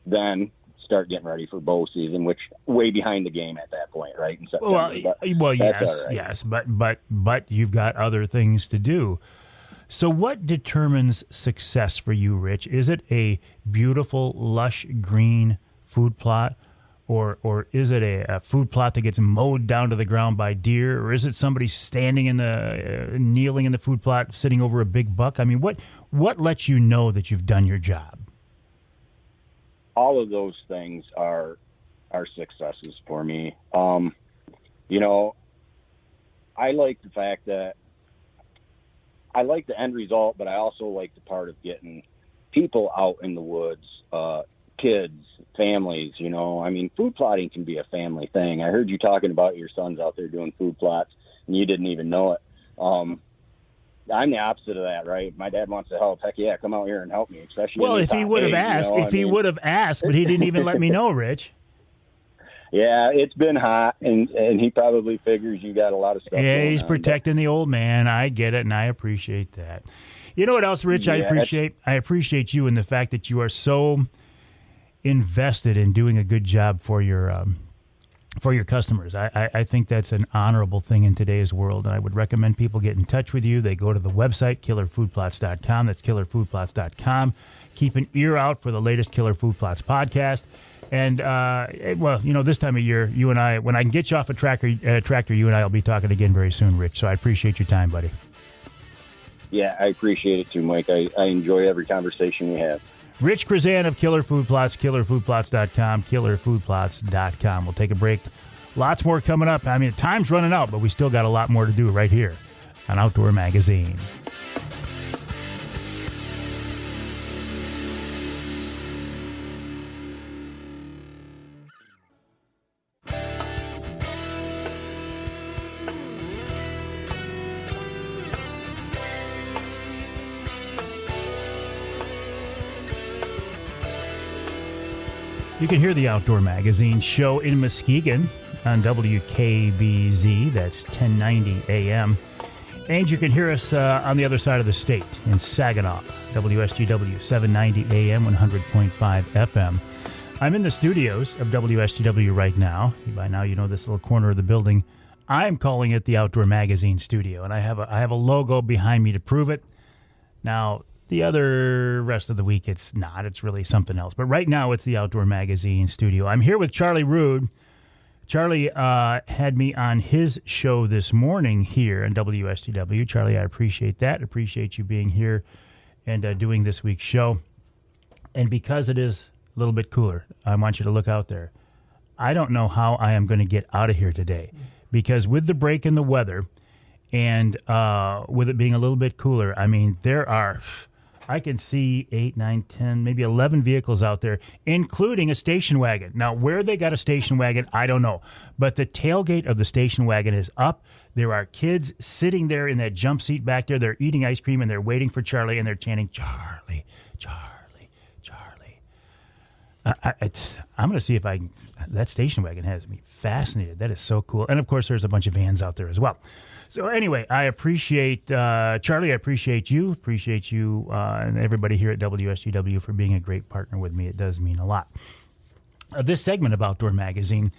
then start getting ready for bow season, which way behind the game at that point, right? In September. Yes, but you've got other things to do. So what determines success for you, Rich? Is it a beautiful, lush green food plot? Or is it a food plot that gets mowed down to the ground by deer? Or is it somebody standing kneeling in the food plot, sitting over a big buck? I mean, what lets you know that you've done your job? All of those things are successes for me. I like the fact that I like the end result, but I also like the part of getting people out in the woods, kids, families, food plotting can be a family thing. I heard you talking about your sons out there doing food plots and you didn't even know it. I'm the opposite of that, right? My dad wants to help. Heck yeah, come out here and help me, especially. Well, if he would have asked, but he didn't even let me know, Rich. Yeah, it's been hot, and he probably figures you got a lot of stuff. Yeah, he's protecting the old man. I get it, and I appreciate that. You know what else, Rich? Yeah, I appreciate you and the fact that you are so invested in doing a good job for your customers. I think that's an honorable thing in today's world, and I would recommend people get in touch with you. They go to the website, killerfoodplots.com. That's killerfoodplots.com. Keep an ear out for the latest Killer Food Plots podcast. And, this time of year, you and I, when I can get you off a tractor, you and I will be talking again very soon, Rich. So I appreciate your time, buddy. Yeah, I appreciate it too, Mike. I enjoy every conversation we have. Rich Chrzan of Killer Food Plots, killerfoodplots.com, killerfoodplots.com. We'll take a break. Lots more coming up. I mean, time's running out, but we still got a lot more to do right here on Outdoor Magazine. You can hear the Outdoor Magazine show in Muskegon on WKBZ. That's 1090 AM. And you can hear us on the other side of the state in Saginaw, WSGW 790 AM, 100.5 FM. I'm in the studios of WSGW right now. By now you know this little corner of the building. I'm calling it the Outdoor Magazine studio, and I have a logo behind me to prove it. Now, the other rest of the week, it's not. It's really something else. But right now, it's the Outdoor Magazine studio. I'm here with Charlie Rood. Charlie had me on his show this morning here on WSTW. Charlie, I appreciate that. Appreciate you being here and doing this week's show. And because it is a little bit cooler, I want you to look out there. I don't know how I am going to get out of here today because with the break in the weather and with it being a little bit cooler, I mean, I can see 8, 9, 10, maybe 11 vehicles out there, including a station wagon. Now, where they got a station wagon, I don't know. But the tailgate of the station wagon is up. There are kids sitting there in that jump seat back there. They're eating ice cream, and they're waiting for Charlie, and they're chanting, Charlie, Charlie, Charlie. I'm going to see if that station wagon has me fascinated. That is so cool. And, of course, there's a bunch of vans out there as well. So anyway, I appreciate, Charlie, I appreciate you and everybody here at WSGW for being a great partner with me. It does mean a lot. This segment of Outdoor Magazine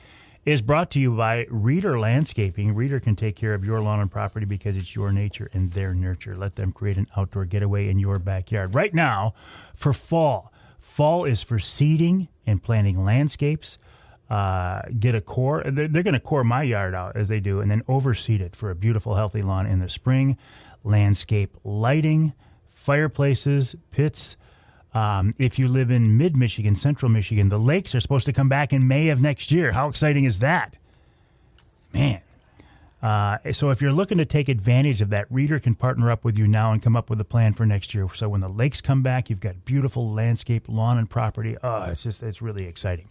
is brought to you by Reader Landscaping. Reader can take care of your lawn and property because it's your nature and their nurture. Let them create an outdoor getaway in your backyard. Right now, for fall is for seeding and planting landscapes. get a core. They're going to core my yard out as they do, and then overseed it for a beautiful, healthy lawn in the spring. Landscape lighting, fireplaces, pits. If you live in mid-Michigan, central Michigan, the lakes are supposed to come back in May of next year. How exciting is that? Man. So if you're looking to take advantage of that, Reader can partner up with you now and come up with a plan for next year. So when the lakes come back, you've got beautiful landscape, lawn, and property. Oh, it's really exciting.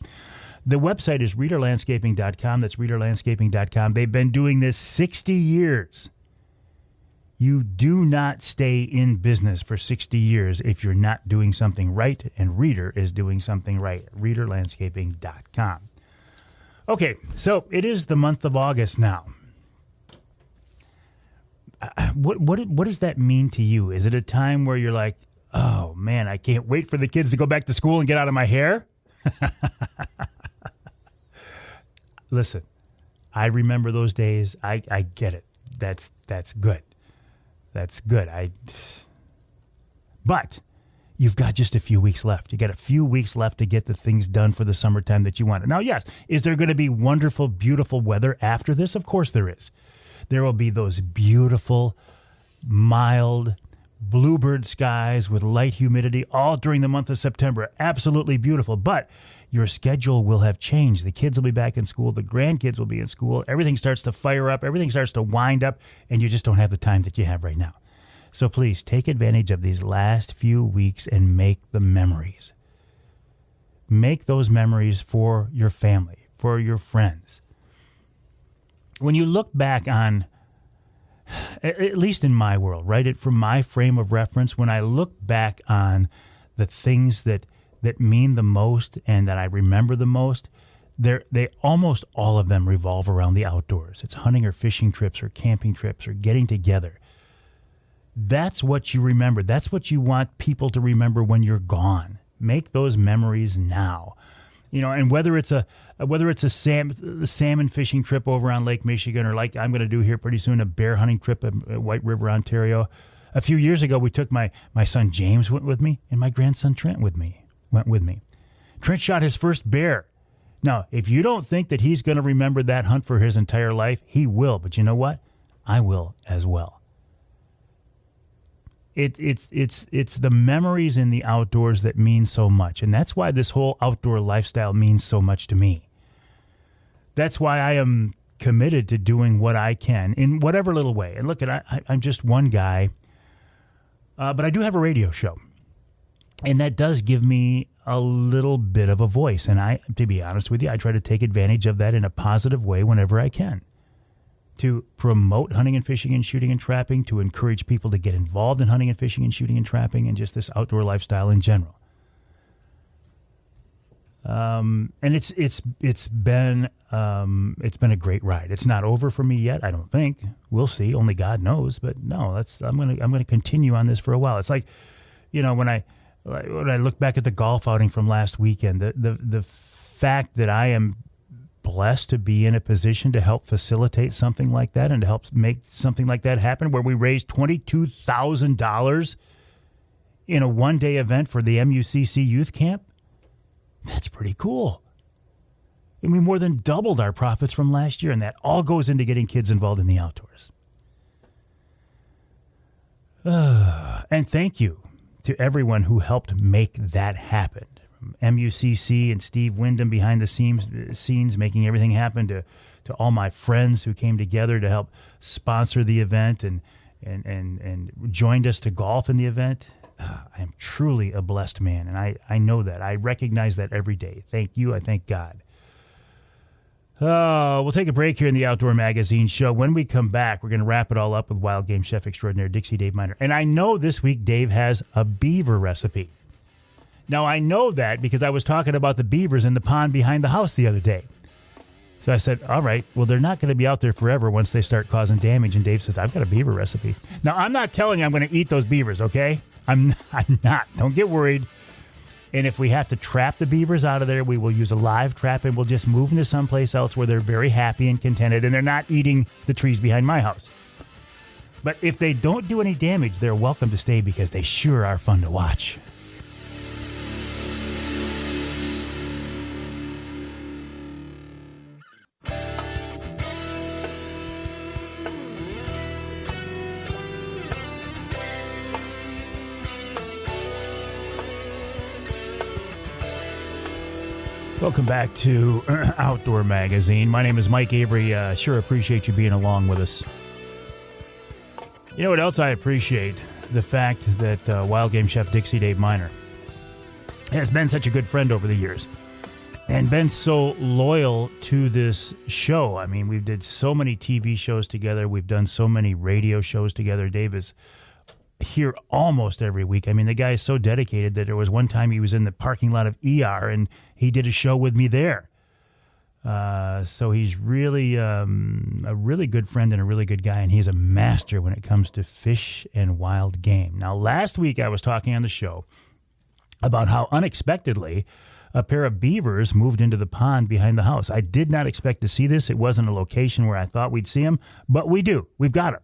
The website is readerlandscaping.com. That's readerlandscaping.com. They've been doing this 60 years. You do not stay in business for 60 years if you're not doing something right, and Reader is doing something right. readerlandscaping.com. Okay, so it is the month of August now. What does that mean to you? Is it a time where you're like, oh, man, I can't wait for the kids to go back to school and get out of my hair? Listen, I remember those days. I get it. That's good. That's good. But you've got just a few weeks left. You got a few weeks left to get the things done for the summertime that you want. Now, yes, is there going to be wonderful, beautiful weather after this? Of course there is. There will be those beautiful, mild, bluebird skies with light humidity all during the month of September. Absolutely beautiful. But your schedule will have changed. The kids will be back in school. The grandkids will be in school. Everything starts to fire up. Everything starts to wind up, and you just don't have the time that you have right now. So please take advantage of these last few weeks and make the memories. Make those memories for your family, for your friends. When you look back on, at least in my world, right, from my frame of reference, when I look back on the things that mean the most and that I remember the most, they almost all of them revolve around the outdoors. It's hunting or fishing trips or camping trips or getting together. That's what you remember. That's what you want people to remember when you're gone. Make those memories now. You know, and whether it's a salmon fishing trip over on Lake Michigan, or like I'm going to do here pretty soon, a bear hunting trip at White River, Ontario. A few years ago, we took my son James went with me, and my grandson Trent went with me. Trent shot his first bear. Now, if you don't think that he's going to remember that hunt for his entire life, he will. But you know what? I will as well. It's the memories in the outdoors that mean so much. And that's why this whole outdoor lifestyle means so much to me. That's why I am committed to doing what I can in whatever little way. And look, I'm just one guy, but I do have a radio show. And that does give me a little bit of a voice. And to be honest with you, I try to take advantage of that in a positive way whenever I can. To promote hunting and fishing and shooting and trapping, to encourage people to get involved in hunting and fishing and shooting and trapping, and just this outdoor lifestyle in general. And it's been a great ride. It's not over for me yet, I don't think. We'll see. Only God knows. But no, I'm gonna continue on this for a while. It's like, you know, when I look back at the golf outing from last weekend, the fact that I am blessed to be in a position to help facilitate something like that and to help make something like that happen, where we raised $22,000 in a one-day event for the MUCC youth camp. That's pretty cool. And we more than doubled our profits from last year, and that all goes into getting kids involved in the outdoors. And thank you to everyone who helped make that happen. MUCC and Steve Windom behind the scenes making everything happen, to all my friends who came together to help sponsor the event and joined us to golf in the event. I am truly a blessed man, and I know that. I recognize that every day. Thank you. I thank God. We'll take a break here in the Outdoor Magazine show. When we come back, we're going to wrap it all up with wild game chef extraordinaire Dixie Dave Minar. And I know this week Dave has a beaver recipe. Now, I know that because I was talking about the beavers in the pond behind the house the other day. So I said, all right, well, they're not going to be out there forever once they start causing damage. And Dave says, I've got a beaver recipe. Now, I'm not telling you I'm going to eat those beavers, okay? I'm not. Don't get worried. And if we have to trap the beavers out of there, we will use a live trap, and we'll just move them to someplace else where they're very happy and contented, and they're not eating the trees behind my house. But if they don't do any damage, they're welcome to stay because they sure are fun to watch. Welcome back to Outdoor Magazine. My name is Mike Avery. Sure appreciate you being along with us. You know what else I appreciate? The fact that Wild Game Chef Dixie Dave Minar has been such a good friend over the years and been so loyal to this show. I mean, we've did so many TV shows together. We've done so many radio shows together. Dave is here almost every week. I mean, the guy is so dedicated that there was one time he was in the parking lot of ER and he did a show with me there. So he's really a really good friend and a really good guy, and he's a master when it comes to fish and wild game. Now, last week I was talking on the show about how unexpectedly a pair of beavers moved into the pond behind the house. I did not expect to see this. It wasn't a location where I thought we'd see them, but we do. We've got them.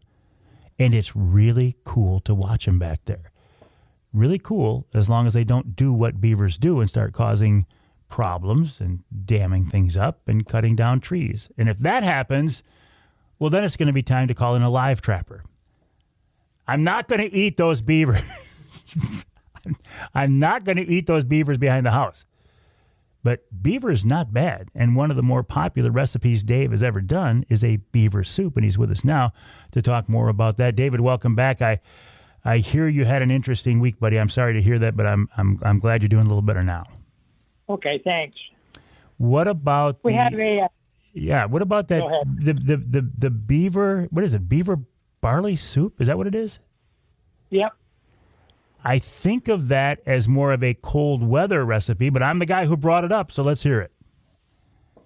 And it's really cool to watch them back there. Really cool, as long as they don't do what beavers do and start causing problems and damming things up and cutting down trees. And if that happens, well, then it's going to be time to call in a live trapper. I'm not going to eat those beavers. I'm not going to eat those beavers behind the house. But beaver is not bad, and one of the more popular recipes Dave has ever done is a beaver soup, and he's with us now to talk more about that. David, welcome back. I hear you had an interesting week, buddy. I'm sorry to hear that, but I'm glad you're doing a little better now. Okay, thanks. What about what about that? Go ahead. The beaver? What is it? Beaver barley soup? Is that what it is? Yep. I think of that as more of a cold weather recipe, but I'm the guy who brought it up, so let's hear it.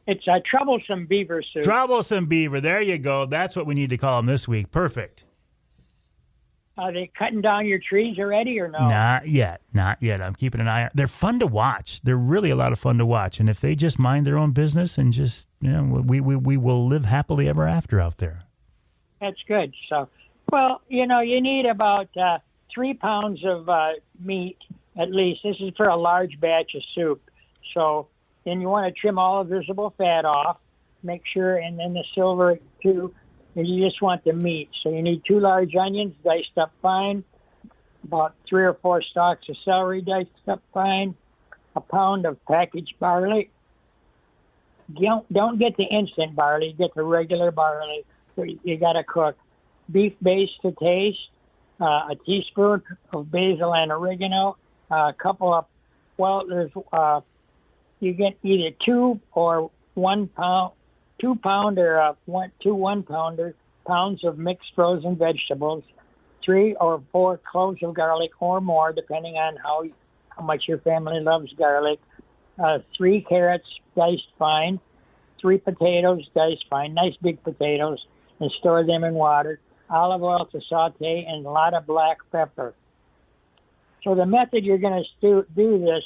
It's a troublesome beaver soup. Troublesome beaver. There you go. That's what we need to call him this week. Perfect. Are they cutting down your trees already or no? Not yet. I'm keeping an eye on. They're fun to watch. They're really a lot of fun to watch. And if they just mind their own business and just, we will live happily ever after out there. That's good. So, well, you need about 3 pounds of meat at least. This is for a large batch of soup. So then you want to trim all the visible fat off, make sure, and then the silver too. And you just want the meat. So you need 2 large onions diced up fine, about 3 or 4 stalks of celery diced up fine, a pound of packaged barley. Don't get the instant barley, get the regular barley. You got to cook. Beef base to taste, a teaspoon of basil and oregano, a couple of, you get either 2 or 1 pound, 2 pound or 2 1-pounder pounds of mixed frozen vegetables, 3 or 4 cloves of garlic or more, depending on how much your family loves garlic, 3 carrots diced fine, 3 potatoes diced fine, nice big potatoes, and store them in water, olive oil to saute, and a lot of black pepper. So the method you're going to do this,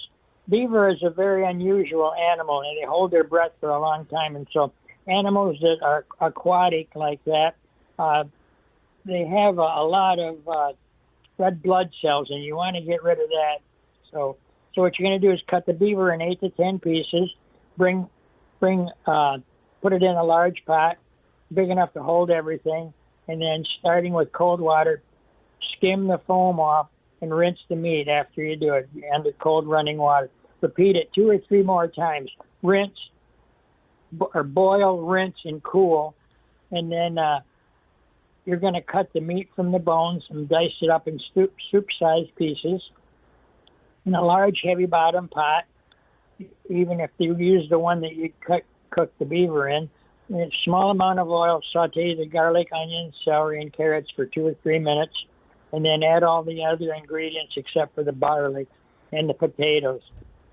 beaver is a very unusual animal, and they hold their breath for a long time, and so animals that are aquatic like that, they have a lot of red blood cells, and you want to get rid of that. So what you're going to do is cut the beaver in 8 to 10 pieces, put it in a large pot, big enough to hold everything, and then starting with cold water, skim the foam off and rinse the meat after you do it under cold running water. Repeat it 2 or 3 more times. Rinse, or boil, rinse, and cool. And then you're going to cut the meat from the bones and dice it up in soup-sized pieces in a large, heavy-bottom pot, even if you use the one that you cook the beaver in. In a small amount of oil, saute the garlic, onions, celery, and carrots for 2 or 3 minutes, and then add all the other ingredients except for the barley and the potatoes.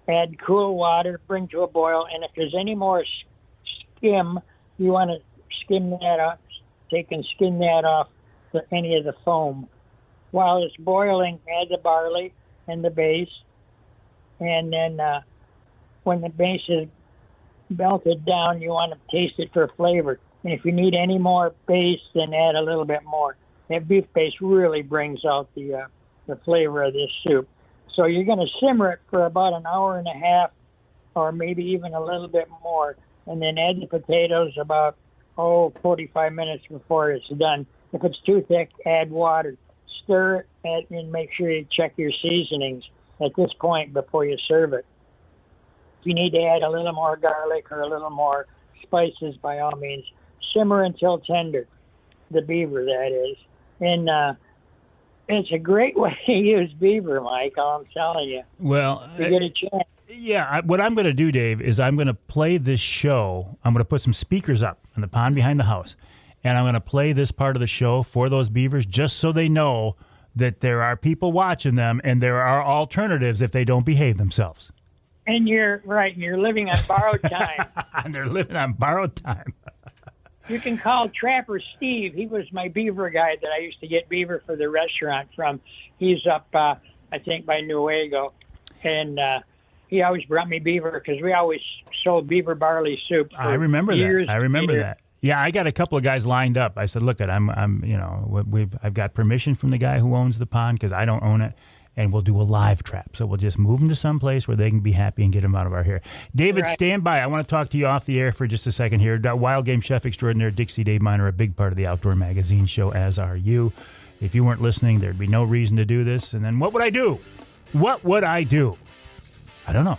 Add cool water, bring to a boil, and if there's any more skim, you want to skim that up, take and skim that off any of the foam. While it's boiling, add the barley and the base, and then when the base is melted down, you want to taste it for flavor. And if you need any more base, then add a little bit more. That beef base really brings out the flavor of this soup. So you're going to simmer it for about an hour and a half, or maybe even a little bit more, and then add the potatoes about 45 minutes before it's done. If it's too thick, add water. Stir it and make sure you check your seasonings at this point before you serve it. If you need to add a little more garlic or a little more spices, by all means, simmer until tender. The beaver, that is. And it's a great way to use beaver, Mike, I'm telling you. Well, you get a chance. Yeah, what I'm going to do, Dave, is I'm going to play this show. I'm going to put some speakers up in the pond behind the house, and I'm going to play this part of the show for those beavers just so they know that there are people watching them and there are alternatives if they don't behave themselves. And you're right, and you're living on borrowed time. And they're living on borrowed time. You can call Trapper Steve. He was my beaver guy that I used to get beaver for the restaurant from. He's up, I think, by Newaygo. And he always brought me beaver because we always sold beaver barley soup. I remember that. Yeah, I got a couple of guys lined up. I said, "Look, I've got permission from the guy who owns the pond because I don't own it, and we'll do a live trap. So we'll just move them to some place where they can be happy and get them out of our hair." David, stand by. I want to talk to you off the air for just a second here. Wild Game Chef Extraordinaire Dixie Dave Minar, a big part of the Outdoor Magazine show, as are you. If you weren't listening, there'd be no reason to do this. And then what would I do? What would I do? I don't know.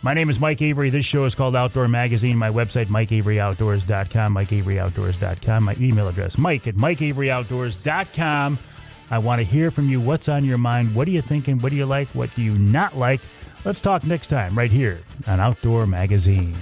My name is Mike Avery. This show is called Outdoor Magazine. My website, MikeAveryOutdoors.com, MikeAveryOutdoors.com. My email address, Mike@MikeAveryOutdoors.com. I want to hear from you. What's on your mind? What are you thinking? What do you like? What do you not like? Let's talk next time right here on Outdoor Magazine.